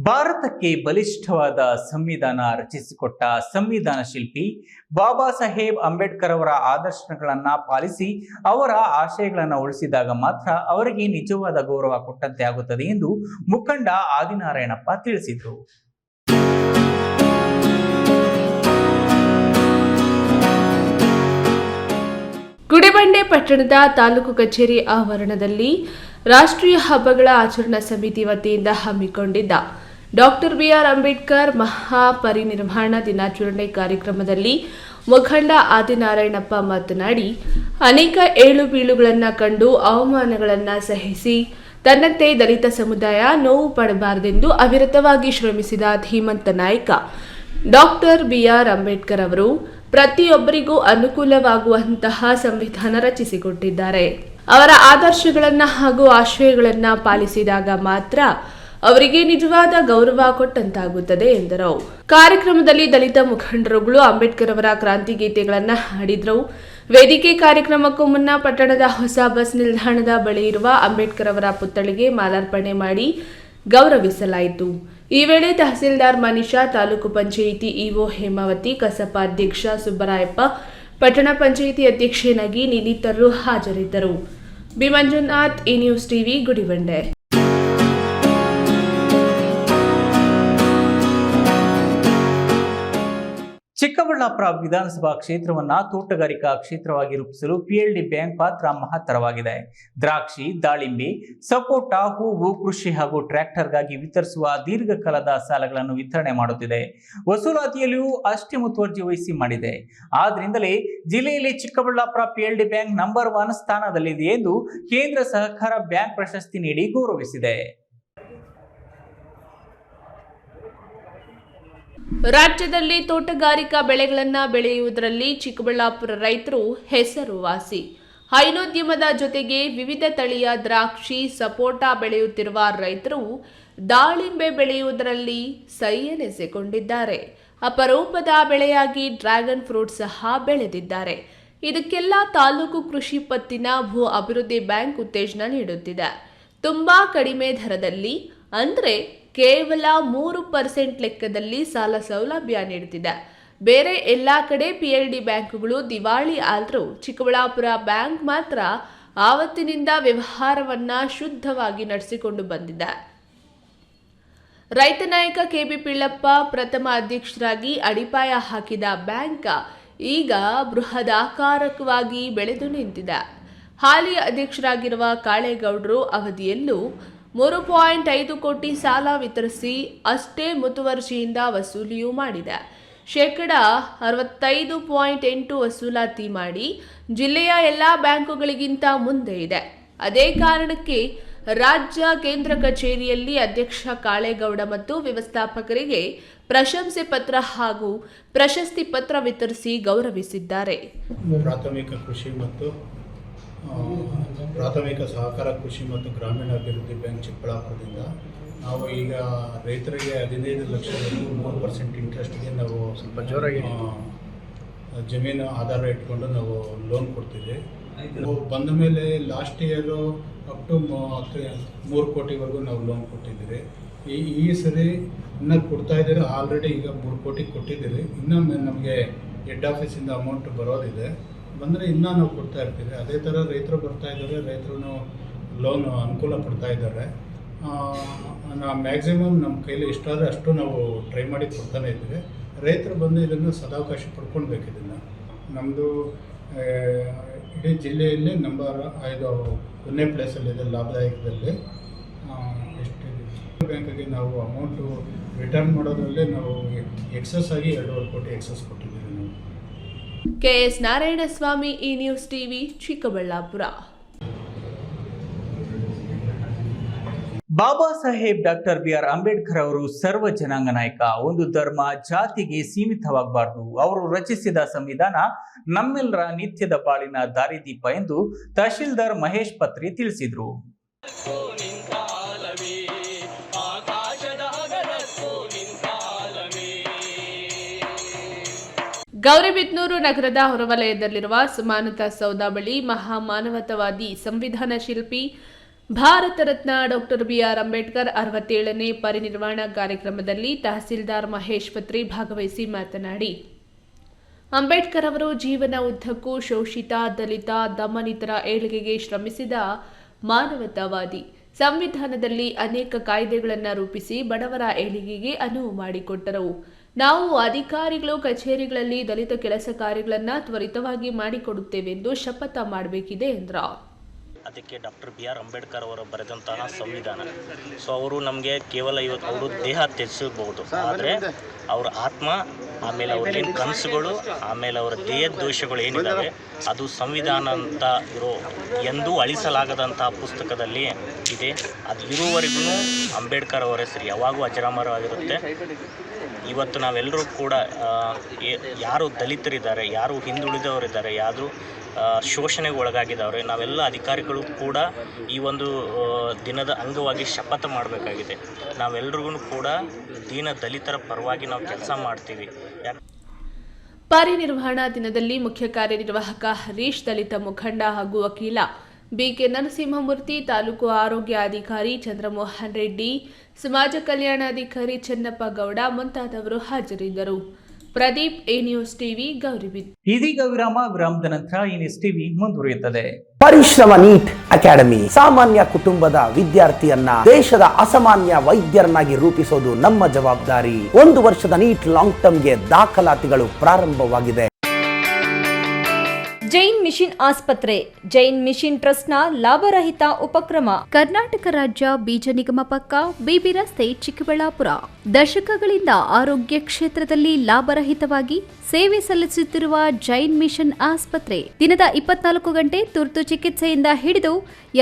ಭಾರತಕ್ಕೆ ಬಲಿಷ್ಠವಾದ ಸಂವಿಧಾನ ರಚಿಸಿಕೊಟ್ಟ ಸಂವಿಧಾನ ಶಿಲ್ಪಿ ಬಾಬಾ ಸಾಹೇಬ್ ಅಂಬೇಡ್ಕರ್ ಅವರ ಆದರ್ಶಗಳನ್ನು ಪಾಲಿಸಿ ಅವರ ಆಶಯಗಳನ್ನು ಉಳಿಸಿದಾಗ ಮಾತ್ರ ಅವರಿಗೆ ನಿಜವಾದ ಗೌರವ ಕೊಟ್ಟಂತೆ ಆಗುತ್ತದೆ ಎಂದು ಮುಖಂಡ ಆದಿನಾರಾಯಣಪ್ಪ ತಿಳಿಸಿದರು. ಗುಡಿಬಂಡೆ ಪಟ್ಟಣದ ತಾಲೂಕು ಕಚೇರಿ ಆವರಣದಲ್ಲಿ ರಾಷ್ಟ್ರೀಯ ಹಬ್ಬಗಳ ಆಚರಣಾ ಸಮಿತಿ ವತಿಯಿಂದ ಹಮ್ಮಿಕೊಂಡಿದ್ದ ಡಾಕ್ಟರ್ ಬಿಆರ್ ಅಂಬೇಡ್ಕರ್ ಮಹಾಪರಿನಿರ್ವಾಣ ದಿನಾಚರಣೆ ಕಾರ್ಯಕ್ರಮದಲ್ಲಿ ಮುಖಂಡ ಆದಿನಾರಾಯಣಪ್ಪ ಮಾತನಾಡಿ, ಅನೇಕ ಏಳು ಬೀಳುಗಳನ್ನು ಕಂಡು ಅವಮಾನಗಳನ್ನು ಸಹಿಸಿ ತನ್ನಂತೆ ದಲಿತ ಸಮುದಾಯ ನೋವು ಪಡಬಾರದೆಂದು ಅವಿರತವಾಗಿ ಶ್ರಮಿಸಿದ ಧೀಮಂತ ನಾಯಕ ಡಾಕ್ಟರ್ ಬಿಆರ್ ಅಂಬೇಡ್ಕರ್ ಅವರು ಪ್ರತಿಯೊಬ್ಬರಿಗೂ ಅನುಕೂಲವಾಗುವಂತಹ ಸಂವಿಧಾನ ರಚಿಸಿಕೊಟ್ಟಿದ್ದಾರೆ. ಅವರ ಆದರ್ಶಗಳನ್ನು ಹಾಗೂ ಆಶಯಗಳನ್ನು ಪಾಲಿಸಿದಾಗ ಮಾತ್ರ ಅವರಿಗೆ ನಿಜವಾದ ಗೌರವ ಕೊಟ್ಟಂತಾಗುತ್ತದೆ ಎಂದರು. ಕಾರ್ಯಕ್ರಮದಲ್ಲಿ ದಲಿತ ಮುಖಂಡರುಗಳು ಅಂಬೇಡ್ಕರ್ ಅವರ ಕ್ರಾಂತಿ ಗೀತೆಗಳನ್ನು ಹಾಡಿದರು. ವೇದಿಕೆ ಕಾರ್ಯಕ್ರಮಕ್ಕೂ ಮುನ್ನ ಪಟ್ಟಣದ ಹೊಸ ಬಸ್ ನಿಲ್ದಾಣದ ಬಳಿ ಇರುವ ಅಂಬೇಡ್ಕರ್ ಅವರ ಪುತ್ಥಳಿಗೆ ಮಾಲಾರ್ಪಣೆ ಮಾಡಿ ಗೌರವಿಸಲಾಯಿತು. ಈ ವೇಳೆ ತಹಸೀಲ್ದಾರ್ ಮನೀಷಾ, ತಾಲೂಕು ಪಂಚಾಯಿತಿ ಇಒ ಹೇಮಾವತಿ, ಕಸಪ ಅಧ್ಯಕ್ಷ ಸುಬ್ಬರಾಯಪ್ಪ, ಪಟ್ಟಣ ಪಂಚಾಯಿತಿ ಅಧ್ಯಕ್ಷೆಯಾಗಿ ಇನ್ನಿತರರು ಹಾಜರಿದ್ದರು. ಬಿ ಮಂಜುನಾಥ್, ಈ ನ್ಯೂಸ್ ಟಿವಿ, ಗುಡಿಬಂಡೆ. ಚಿಕ್ಕಬಳ್ಳಾಪುರ ವಿಧಾನಸಭಾ ಕ್ಷೇತ್ರವನ್ನ ತೋಟಗಾರಿಕಾ ಕ್ಷೇತ್ರವಾಗಿ ರೂಪಿಸಲು ಪಿಎಲ್ಡಿ ಬ್ಯಾಂಕ್ ಪಾತ್ರ ಮಹತ್ತರವಾಗಿದೆ. ದ್ರಾಕ್ಷಿ, ದಾಳಿಂಬೆ, ಸಪೋಟ, ಹೂವು, ಕೃಷಿ ಹಾಗೂ ಟ್ರ್ಯಾಕ್ಟರ್ಗಾಗಿ ವಿತರಿಸುವ ದೀರ್ಘಕಾಲದ ಸಾಲಗಳನ್ನು ವಿತರಣೆ ಮಾಡುತ್ತಿದೆ. ವಸೂಲಾತಿಯಲ್ಲಿಯೂ ಅಷ್ಟೇ ಮುತುವರ್ಜಿ ವಹಿಸಿ ಮಾಡಿದೆ. ಆದ್ರಿಂದಲೇ ಜಿಲ್ಲೆಯಲ್ಲಿ ಚಿಕ್ಕಬಳ್ಳಾಪುರ ಪಿಎಲ್ಡಿ ಬ್ಯಾಂಕ್ ನಂಬರ್ 1 ಸ್ಥಾನದಲ್ಲಿದೆ ಎಂದು ಕೇಂದ್ರ ಸಹಕಾರ ಬ್ಯಾಂಕ್ ಪ್ರಶಸ್ತಿ ನೀಡಿ ಗೌರವಿಸಿದೆ. ರಾಜ್ಯದಲ್ಲಿ ತೋಟಗಾರಿಕಾ ಬೆಳೆಗಳನ್ನು ಬೆಳೆಯುವುದರಲ್ಲಿ ಚಿಕ್ಕಬಳ್ಳಾಪುರ ರೈತರು ಹೆಸರುವಾಸಿ. ಹೈನೋದ್ಯಮದ ಜೊತೆಗೆ ವಿವಿಧ ತಳಿಯ ದ್ರಾಕ್ಷಿ, ಸಪೋಟ ಬೆಳೆಯುತ್ತಿರುವ ರೈತರು ದಾಳಿಂಬೆ ಬೆಳೆಯುವುದರಲ್ಲಿ ಸೈಯೆನೆಸಿಕೊಂಡಿದ್ದಾರೆ. ಅಪರೂಪದ ಬೆಳೆಯಾಗಿ ಡ್ರ್ಯಾಗನ್ ಫ್ರೂಟ್ ಸಹ ಬೆಳೆದಿದ್ದಾರೆ. ಇದಕ್ಕೆಲ್ಲ ತಾಲೂಕು ಕೃಷಿ ಪತ್ತಿನ ಭೂ ಅಭಿವೃದ್ಧಿ ಬ್ಯಾಂಕ್ ಉತ್ತೇಜನ ನೀಡುತ್ತಿದೆ. ತುಂಬಾ ಕಡಿಮೆ ದರದಲ್ಲಿ, ಅಂದರೆ ಕೇವಲ 3% ಲೆಕ್ಕದಲ್ಲಿ ಸಾಲ ಸೌಲಭ್ಯ ನೀಡುತ್ತಿದೆ. ಬೇರೆ ಎಲ್ಲ ಕಡೆ ಪಿಎಲ್ಡಿ ಬ್ಯಾಂಕುಗಳು ದಿವಾಳಿ ಆದರೂ ಚಿಕ್ಕಬಳ್ಳಾಪುರ ಬ್ಯಾಂಕ್ ಮಾತ್ರ ಆವತ್ತಿನಿಂದ ವ್ಯವಹಾರವನ್ನ ಶುದ್ಧವಾಗಿ ನಡೆಸಿಕೊಂಡು ಬಂದಿದೆ. ರೈತ ನಾಯಕ ಕೆಬಿ ಪಿಳ್ಳಪ್ಪ ಪ್ರಥಮ ಅಧ್ಯಕ್ಷರಾಗಿ ಅಡಿಪಾಯ ಹಾಕಿದ ಬ್ಯಾಂಕ್ ಈಗ ಬೃಹದಾಕಾರವಾಗಿ ಬೆಳೆದು ನಿಂತಿದೆ. ಹಾಲಿ ಅಧ್ಯಕ್ಷರಾಗಿರುವ ಕಾಳೇಗೌಡರು ಅವಧಿಯಲ್ಲೂ 3.5 ಕೋಟಿ ಸಾಲ ವಿತರಿಸಿ ಅಷ್ಟೇ ಮುತುವರ್ಜಿಯಿಂದ ವಸೂಲಿಯೂ ಮಾಡಿದೆ. 65.8% ವಸೂಲಾತಿ ಮಾಡಿ ಜಿಲ್ಲೆಯ ಎಲ್ಲ ಬ್ಯಾಂಕುಗಳಿಗಿಂತ ಮುಂದೆ ಇದೆ. ಅದೇ ಕಾರಣಕ್ಕೆ ರಾಜ್ಯ ಕೇಂದ್ರ ಕಚೇರಿಯಲ್ಲಿ ಅಧ್ಯಕ್ಷ ಕಾಳೇಗೌಡ ಮತ್ತು ವ್ಯವಸ್ಥಾಪಕರಿಗೆ ಪ್ರಶಂಸೆ ಪತ್ರ ಹಾಗೂ ಪ್ರಶಸ್ತಿ ಪತ್ರ ವಿತರಿಸಿ ಗೌರವಿಸಿದ್ದಾರೆ. ಪ್ರಾಥಮಿಕ ಕೃಷಿ ಮತ್ತು ಪ್ರಾಥಮಿಕ ಸಹಕಾರ ಕೃಷಿ ಮತ್ತು ಗ್ರಾಮೀಣಾಭಿವೃದ್ಧಿ ಬ್ಯಾಂಕ್ ಚಿಕ್ಕಬಳ್ಳಾಪುರದಿಂದ ನಾವು ಈಗ ರೈತರಿಗೆ 15 ಲಕ್ಷದಲ್ಲಿ 3% ಇಂಟ್ರೆಸ್ಟ್ಗೆ ನಾವು ಸ್ವಲ್ಪ ಜೋರಾಗಿ ಜಮೀನು ಆಧಾರ ಇಟ್ಕೊಂಡು ನಾವು ಲೋನ್ ಕೊಡ್ತೀವಿ. ಬಂದ ಮೇಲೆ ಲಾಸ್ಟ್ ಇಯರು ಅಪ್ ಟು 3 ಕೋಟಿವರೆಗೂ ನಾವು ಲೋನ್ ಕೊಟ್ಟಿದ್ದೀರಿ. ಈ ಸರಿ ಇನ್ನೂ ಕೊಡ್ತಾ ಇದ್ದೀರಿ. ಆಲ್ರೆಡಿ ಈಗ 3 ಕೋಟಿ ಕೊಟ್ಟಿದ್ದೀರಿ. ಇನ್ನೊಮ್ಮೆ ನಮಗೆ ಹೆಡ್ ಆಫೀಸಿಂದ ಅಮೌಂಟ್ ಬರೋದಿದೆ. ಬಂದರೆ ಇನ್ನೂ ನಾವು ಕೊಡ್ತಾ ಇರ್ತೀವಿ. ಅದೇ ಥರ ರೈತರು ಬರ್ತಾ ಇದ್ದಾರೆ, ರೈತರು ಲೋನ್ ಅನುಕೂಲ ಪಡ್ತಾ ಇದ್ದಾರೆ. ನಾವು ಮ್ಯಾಕ್ಸಿಮಮ್ ನಮ್ಮ ಕೈಲಿ ಎಷ್ಟಾದರೆ ಅಷ್ಟು ನಾವು ಟ್ರೈ ಮಾಡಿ ಕೊಡ್ತಾನೆ ಇದ್ದೀವಿ. ರೈತರು ಬಂದು ಇದನ್ನು ಸದಾವಕಾಶ ಪಡ್ಕೊಳ್ಬೇಕು. ಇದನ್ನು ನಮ್ಮದು ಇಡೀ ಜಿಲ್ಲೆಯಲ್ಲಿ ನಂಬರ್ 1ನೇ ಪ್ಲೇಸಲ್ಲಿದೆ ಲಾಭದಾಯಕದಲ್ಲಿ. ಎಷ್ಟು ಬ್ಯಾಂಕಿಗೆ ನಾವು ಅಮೌಂಟು ರಿಟರ್ನ್ ಮಾಡೋದ್ರಲ್ಲೇ ನಾವು ಎಕ್ಸಸ್ ಆಗಿ 2.5 ಕೋಟಿ ಎಕ್ಸಸ್ ಕೊಟ್ಟಿದ್ದೀವಿ ನಾವು. ಕೆಎಸ್ ನಾರಾಯಣಸ್ವಾಮಿ, ಈ news TV, Chikkaballapur. Baba Saheb doctor B R. Ambedkar ಅವರು ಸರ್ವ ಜನಾಂಗ ನಾಯಕ. ಒಂದು ಧರ್ಮ, ಜಾತಿಗೆ ಸೀಮಿತವಾಗಬಾರದು. ಅವರು ರಚಿಸಿದ ಸಂವಿಧಾನ ನಮ್ಮೆಲ್ಲರ ನಿತ್ಯದ ಬಾಳಿನ ದಾರಿದೀಪ ಎಂದು ತಹಶೀಲ್ದಾರ್ ಮಹೇಶ್ ಪತ್ರಿ ತಿಳಿಸಿದರು. ಗೌರಿಬಿದನೂರು ನಗರದ ಹೊರವಲಯದಲ್ಲಿರುವ ಸಮಾನತಾ ಸೌಧ ಬಳಿ ಮಹಾಮಾನವತಾವಾದಿ ಸಂವಿಧಾನ ಶಿಲ್ಪಿ ಭಾರತ ರತ್ನ ಡಾಕ್ಟರ್ ಬಿ.ಆರ್. ಅಂಬೇಡ್ಕರ್ 67ನೇ ಪರಿನಿರ್ವಾಣ ಕಾರ್ಯಕ್ರಮದಲ್ಲಿ ತಹಸೀಲ್ದಾರ್ ಮಹೇಶ್ ಪತ್ರಿ ಭಾಗವಹಿಸಿ ಮಾತನಾಡಿ, ಅಂಬೇಡ್ಕರ್ ಅವರು ಜೀವನ ಉದ್ದಕ್ಕೂ ಶೋಷಿತ, ದಲಿತ, ದಮನಿತರ ಏಳಿಗೆಗೆ ಶ್ರಮಿಸಿದ ಮಾನವತಾವಾದಿ. ಸಂವಿಧಾನದಲ್ಲಿ ಅನೇಕ ಕಾಯ್ದೆಗಳನ್ನು ರೂಪಿಸಿ ಬಡವರ ಏಳಿಗೆಗೆ ಅನುವು ಮಾಡಿಕೊಟ್ಟರು. ನಾವು ಅಧಿಕಾರಿಗಳು ಕಚೇರಿಗಳಲ್ಲಿ ದಲಿತ ಕೆಲಸ ಕಾರ್ಯಗಳನ್ನು ತ್ವರಿತವಾಗಿ ಮಾಡಿಕೊಡುತ್ತೇವೆಂದು ಶಪಥ ಮಾಡಬೇಕಿದೆ ಎಂದರು. ಅದಕ್ಕೆ ಡಾಕ್ಟರ್ ಬಿ.ಆರ್. ಅಂಬೇಡ್ಕರ್ ಅವರು ಬರೆದಂತಹ ಸಂವಿಧಾನ. ಸೊ ಅವರು ನಮಗೆ ಕೇವಲ ಇವತ್ತು ಅವರು ದೇಹ ತ್ಯಜಿಸಬಹುದು, ಆದರೆ ಅವರ ಆತ್ಮ, ಆಮೇಲೆ ಅವ್ರ ಏನು ಕನಸುಗಳು, ಆಮೇಲೆ ಅವರ ದೇಹ ದೋಷಗಳು ಏನಿದ್ದಾವೆ ಅದು ಸಂವಿಧಾನ ಅಂತ ಇರೋ ಎಂದೂ ಅಳಿಸಲಾಗದಂತಹ ಪುಸ್ತಕದಲ್ಲಿ ಇದೆ. ಅದು ಇರುವವರೆಗೂ ಅಂಬೇಡ್ಕರ್ ಅವರ ಹೆಸರು ಯಾವಾಗೂ ಅಜರಾಮರವಾಗಿರುತ್ತೆ. ಇವತ್ತು ನಾವೆಲ್ಲರೂ ಕೂಡ ಯಾರು ದಲಿತರಿದ್ದಾರೆ, ಯಾರು ಹಿಂದುಳಿದವರಿದ್ದಾರೆ, ಯಾರು ಶೋಷಣೆಗೆ ಒಳಗಾಗಿದ್ದಾರೆ, ನಾವೆಲ್ಲ ಅಧಿಕಾರಿಗಳು ಕೂಡ ಈ ಒಂದು ದಿನದ ಅಂಗವಾಗಿ ಶಪಥ ಮಾಡಬೇಕಾಗಿದೆ. ನಾವೆಲ್ಲರಿಗೂ ಕೂಡ ದೀನ ದಲಿತರ ಪರವಾಗಿ ನಾವು ಕೆಲಸ ಮಾಡ್ತೀವಿ. ಪರಿನಿರ್ವಹಣಾ ದಿನದಲ್ಲಿ ಮುಖ್ಯ ಕಾರ್ಯನಿರ್ವಾಹಕ ಹರೀಶ್, ದಲಿತ ಮುಖಂಡ ಹಾಗೂ ವಕೀಲ ಬಿಕೆ ನರಸಿಂಹಮೂರ್ತಿ, ತಾಲೂಕು ಆರೋಗ್ಯ ಅಧಿಕಾರಿ ಚಂದ್ರಮೋಹನ್ ರೆಡ್ಡಿ, ಸಮಾಜ ಕಲ್ಯಾಣಾಧಿಕಾರಿ ಚೆನ್ನಪ್ಪ ಗೌಡ ಮುಂತಾದವರು ಹಾಜರಿದ್ದರು. ಪ್ರದೀಪ್, ಎ ನ್ಯೂಸ್ ಟಿವಿ, ಗೌರಿಬಿದ್. ಇದೀಗ ವಿರಾಮದ ನಂತರ ಈ ನ್ಯೂಸ್ ಟಿವಿ ಮುಂದುವರಿಯುತ್ತದೆ. ಪರಿಶ್ರಮ ನೀಟ್ ಅಕಾಡೆಮಿ ಸಾಮಾನ್ಯ ಕುಟುಂಬದ ವಿದ್ಯಾರ್ಥಿಯನ್ನ ದೇಶದ ಅಸಾಮಾನ್ಯ ವೈದ್ಯರನ್ನಾಗಿ ರೂಪಿಸೋದು ನಮ್ಮ ಜವಾಬ್ದಾರಿ. 1 ವರ್ಷದ ನೀಟ್ ಲಾಂಗ್ ಟರ್ಮ್ಗೆ ದಾಖಲಾತಿಗಳು ಪ್ರಾರಂಭವಾಗಿದೆ. ಜೈನ್ ಮಿಷನ್ ಆಸ್ಪತ್ರೆ ಜೈನ್ ಮಿಷನ್ ಟ್ರಸ್ಟ್ನ ಲಾಭರಹಿತ ಉಪಕ್ರಮ. ಕರ್ನಾಟಕ ರಾಜ್ಯ ಬೀಜ ನಿಗಮ ಪಕ್ಕ, ಬಿಬಿ ರಸ್ತೆ, ಚಿಕ್ಕಬಳ್ಳಾಪುರ. ದಶಕಗಳಿಂದ ಆರೋಗ್ಯ ಕ್ಷೇತ್ರದಲ್ಲಿ ಲಾಭರಹಿತವಾಗಿ ಸೇವೆ ಸಲ್ಲಿಸುತ್ತಿರುವ ಜೈನ್ ಮಿಷನ್ ಆಸ್ಪತ್ರೆ ದಿನದ 24 ಗಂಟೆ ತುರ್ತು ಚಿಕಿತ್ಸೆಯಿಂದ ಹಿಡಿದು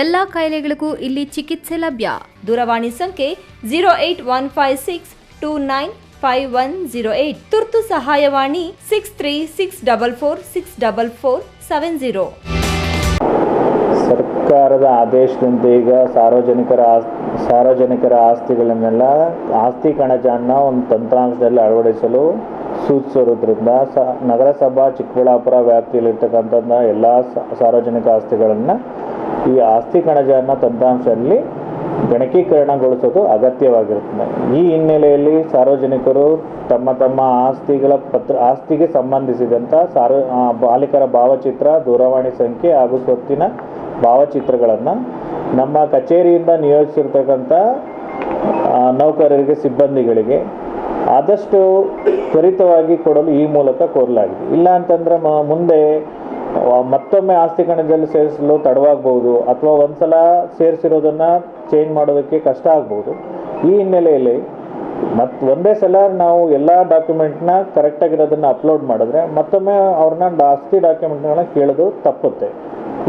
ಎಲ್ಲಾ ಕಾಯಿಲೆಗಳಿಗೂ ಇಲ್ಲಿ ಚಿಕಿತ್ಸೆ ಲಭ್ಯ. ದೂರವಾಣಿ ಸಂಖ್ಯೆ 08156295108. ತುರ್ತು ಸಹಾಯವಾಣಿ 6364464470. ಸರ್ಕಾರದ ಆದೇಶದಂತೆ ಈಗ ಸಾರ್ವಜನಿಕರ ಆಸ್ತಿಗಳನ್ನೆಲ್ಲ ಆಸ್ತಿ ಕಣಜಾನ ಒಂದು ತಂತ್ರಾಂಶದಲ್ಲಿ ಅಳವಡಿಸಲು ಸೂಚಿಸಿರುವುದರಿಂದ ನಗರಸಭಾ ಚಿಕ್ಕಬಳ್ಳಾಪುರ ವ್ಯಾಪ್ತಿಯಲ್ಲಿರ್ತಕ್ಕಂಥ ಎಲ್ಲ ಸಾರ್ವಜನಿಕ ಆಸ್ತಿಗಳನ್ನು ಈ ಆಸ್ತಿ ಕಣಜಾನ ತಂತ್ರಾಂಶದಲ್ಲಿ ಗಣಕೀಕರಣಗೊಳಿಸೋದು ಅಗತ್ಯವಾಗಿರುತ್ತದೆ. ಈ ಹಿನ್ನೆಲೆಯಲ್ಲಿ ಸಾರ್ವಜನಿಕರು ತಮ್ಮ ಆಸ್ತಿಗೆ ಸಂಬಂಧಿಸಿದಂಥ ಮಾಲೀಕರ ಭಾವಚಿತ್ರ, ದೂರವಾಣಿ ಸಂಖ್ಯೆ ಹಾಗೂ ಸ್ವತ್ತಿನ ಭಾವಚಿತ್ರಗಳನ್ನು ನಮ್ಮ ಕಚೇರಿಯಿಂದ ನಿಯೋಜಿಸಿರ್ತಕ್ಕಂಥ ನೌಕರರಿಗೆ, ಸಿಬ್ಬಂದಿಗಳಿಗೆ ಆದಷ್ಟು ತ್ವರಿತವಾಗಿ ಕೊಡಲು ಈ ಮೂಲಕ ಕೋರಲಾಗಿದೆ. ಇಲ್ಲ ಅಂತಂದರೆ ಮುಂದೆ ಮತ್ತೊಮ್ಮೆ ಆಸ್ತಿ ಕಣದಲ್ಲಿ ಸೇರಿಸಲು ತಡವಾಗಬಹುದು ಅಥವಾ ಒಂದ್ಸಲ ಸೇರಿಸಿರೋದನ್ನು ಚೇಂಜ್ ಮಾಡೋದಕ್ಕೆ ಕಷ್ಟ ಆಗ್ಬೋದು. ಈ ಹಿನ್ನೆಲೆಯಲ್ಲಿ ಒಂದೇ ಸಲ ನಾವು ಎಲ್ಲ ಡಾಕ್ಯುಮೆಂಟ್ನ ಕರೆಕ್ಟಾಗಿರೋದನ್ನು ಅಪ್ಲೋಡ್ ಮಾಡಿದ್ರೆ ಮತ್ತೊಮ್ಮೆ ಅವ್ರನ್ನ ಆಸ್ತಿ ಡಾಕ್ಯುಮೆಂಟ್ಗಳನ್ನ ಕೇಳೋದು ತಪ್ಪುತ್ತೆ.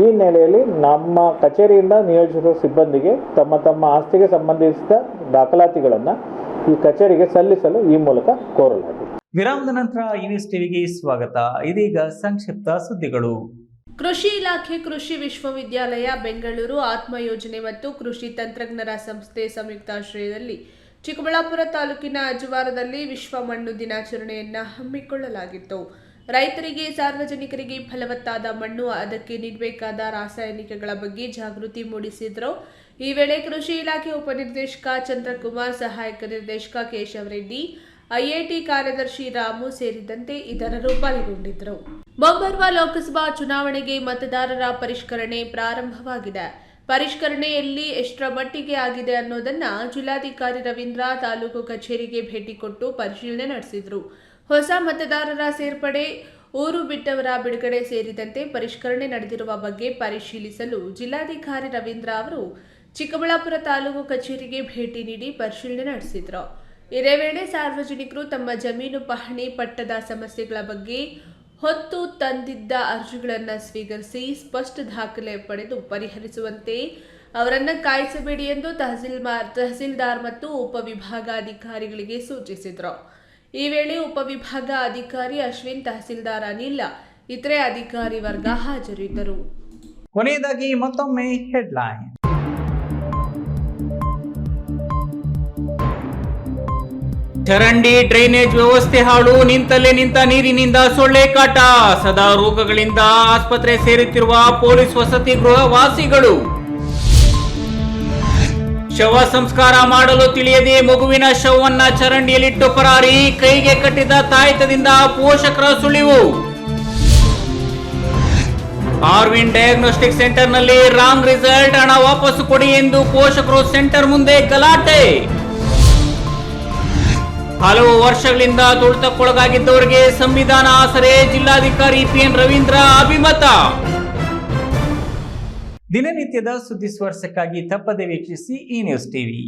ಈ ಹಿನ್ನೆಲೆಯಲ್ಲಿ ನಮ್ಮ ಕಚೇರಿಯಿಂದ ನಿಯೋಜಿಸಿರುವ ಸಿಬ್ಬಂದಿಗೆ ತಮ್ಮ ಆಸ್ತಿಗೆ ಸಂಬಂಧಿಸಿದ ದಾಖಲಾತಿಗಳನ್ನು ಈ ಕಚೇರಿಗೆ ಸಲ್ಲಿಸಲು ಈ ಮೂಲಕ ಕೋರಲಾಗಿದೆ. ವಿರಾಮದ ನಂತರ ಈ ನ್ಯೂಸ್ ಟಿವಿಗೆ ಸ್ವಾಗತ. ಇದೀಗ ಸಂಕ್ಷಿಪ್ತ ಸುದ್ದಿಗಳು. ಕೃಷಿ ಇಲಾಖೆ, ಕೃಷಿ ವಿಶ್ವವಿದ್ಯಾಲಯ ಬೆಂಗಳೂರು, ಆತ್ಮ ಯೋಜನೆ ಮತ್ತು ಕೃಷಿ ತಂತ್ರಜ್ಞರ ಸಂಸ್ಥೆ ಸಂಯುಕ್ತಾಶ್ರಯದಲ್ಲಿ ಚಿಕ್ಕಬಳ್ಳಾಪುರ ತಾಲೂಕಿನ ಅಜ್ವಾರದಲ್ಲಿ ವಿಶ್ವ ಮಣ್ಣು ದಿನಾಚರಣೆಯನ್ನು ಹಮ್ಮಿಕೊಳ್ಳಲಾಗಿತ್ತು. ರೈತರಿಗೆ, ಸಾರ್ವಜನಿಕರಿಗೆ ಫಲವತ್ತಾದ ಮಣ್ಣು, ಅದಕ್ಕೆ ನೀಡಬೇಕಾದ ರಾಸಾಯನಿಕಗಳ ಬಗ್ಗೆ ಜಾಗೃತಿ ಮೂಡಿಸಿದರು. ಈ ವೇಳೆ ಕೃಷಿ ಇಲಾಖೆ ಉಪನಿರ್ದೇಶಕ ಚಂದ್ರಕುಮಾರ್, ಸಹಾಯಕ ನಿರ್ದೇಶಕ ಕೇಶವ್ ರೆಡ್ಡಿ, ಐಐಟಿ ಕಾರ್ಯದರ್ಶಿ ರಾಮು ಸೇರಿದಂತೆ ಇತರರು ಪಾಲ್ಗೊಂಡಿದ್ದರು. ಮುಂಬರುವ ಲೋಕಸಭಾ ಚುನಾವಣೆಗೆ ಮತದಾರರ ಪರಿಷ್ಕರಣೆ ಪ್ರಾರಂಭವಾಗಿದೆ. ಪರಿಷ್ಕರಣೆಯಲ್ಲಿ ಎಷ್ಟರ ಮಟ್ಟಿಗೆ ಆಗಿದೆ ಅನ್ನೋದನ್ನ ಜಿಲ್ಲಾಧಿಕಾರಿ ರವೀಂದ್ರ ತಾಲೂಕು ಕಚೇರಿಗೆ ಭೇಟಿ ಕೊಟ್ಟು ಪರಿಶೀಲನೆ ನಡೆಸಿದರು. ಹೊಸ ಮತದಾರರ ಸೇರ್ಪಡೆ, ಊರು ಬಿಟ್ಟವರ ಬಿಡುಗಡೆ ಸೇರಿದಂತೆ ಪರಿಷ್ಕರಣೆ ನಡೆದಿರುವ ಬಗ್ಗೆ ಪರಿಶೀಲಿಸಲು ಜಿಲ್ಲಾಧಿಕಾರಿ ರವೀಂದ್ರ ಅವರು ಚಿಕ್ಕಬಳ್ಳಾಪುರ ತಾಲೂಕು ಕಚೇರಿಗೆ ಭೇಟಿ ನೀಡಿ ಪರಿಶೀಲನೆ ನಡೆಸಿದರು. ಇದೇ ವೇಳೆ ಸಾರ್ವಜನಿಕರು ತಮ್ಮ ಜಮೀನು ಪಹಣಿ ಪಟ್ಟದ ಸಮಸ್ಯೆಗಳ ಬಗ್ಗೆ ಹೊತ್ತು ತಂದಿದ್ದ ಅರ್ಜಿಗಳನ್ನು ಸ್ವೀಕರಿಸಿ ಸ್ಪಷ್ಟ ದಾಖಲೆ ಪಡೆದು ಪರಿಹರಿಸುವಂತೆ ಅವರನ್ನು ಕಾಯಿಸಬೇಡಿ ಎಂದು ತಹಸೀಲ್ದಾರ್ ಮತ್ತು ಉಪವಿಭಾಗಾಧಿಕಾರಿಗಳಿಗೆ ಸೂಚಿಸಿದರು. ಈ ವೇಳೆ ಉಪವಿಭಾಗ ಅಧಿಕಾರಿ ಅಶ್ವಿನ್, ತಹಸೀಲ್ದಾರ್ ಅನಿಲ್, ಇತರೆ ಅಧಿಕಾರಿ ವರ್ಗ ಹಾಜರಿದ್ದರು. ಕೊನೆಯದಾಗಿ ಮತ್ತೊಮ್ಮೆ ಹೆಡ್ಲೈನ್. ಚರಂಡಿ, ಡ್ರೈನೇಜ್ ವ್ಯವಸ್ಥೆ ಹಾಳು, ನಿಂತಲ್ಲೇ ನಿಂತ ನೀರಿನಿಂದ ಸೊಳ್ಳೆ ಕಾಟ, ಸದಾ ರೋಗಗಳಿಂದ ಆಸ್ಪತ್ರೆ ಸೇರುತ್ತಿರುವ ಪೊಲೀಸ್ ವಸತಿ ಗೃಹ ವಾಸಿಗಳು. ಶವ ಸಂಸ್ಕಾರ ಮಾಡಲು ತಿಳಿಯದೆ ಮಗುವಿನ ಶವವನ್ನ ಚರಂಡಿಯಲ್ಲಿಟ್ಟು ಪರಾರಿ, ಕೈಗೆ ಕಟ್ಟಿದ ತಾಯಿತದಿಂದ ಪೋಷಕರ ಸುಳಿವು. ಆರ್ವಿನ್ ಡಯಾಗ್ನೋಸ್ಟಿಕ್ ಸೆಂಟರ್ನಲ್ಲಿ ರಾಂಗ್ ರಿಸಲ್ಟ್, ಹಣ ವಾಪಸ್ ಕೊಡಿ ಎಂದು ಪೋಷಕರು ಸೆಂಟರ್ ಮುಂದೆ ಗಲಾಟೆ. ಹಲವು ವರ್ಷಗಳಿಂದ ತುಳಿತಕ್ಕೊಳಗಾಗಿದ್ದವರಿಗೆ ಸಂವಿಧಾನ ಆಸರೆ, ಜಿಲ್ಲಾಧಿಕಾರಿ ಪಿಎನ್ ರವೀಂದ್ರ ಅಭಿಮತ. ದಿನನಿತ್ಯದ ಸುದ್ದಿ ಸ್ಪರ್ಶಕ್ಕಾಗಿ ತಪ್ಪದೆ ವೀಕ್ಷಿಸಿ ಈ ನ್ಯೂಸ್ ಟಿವಿ.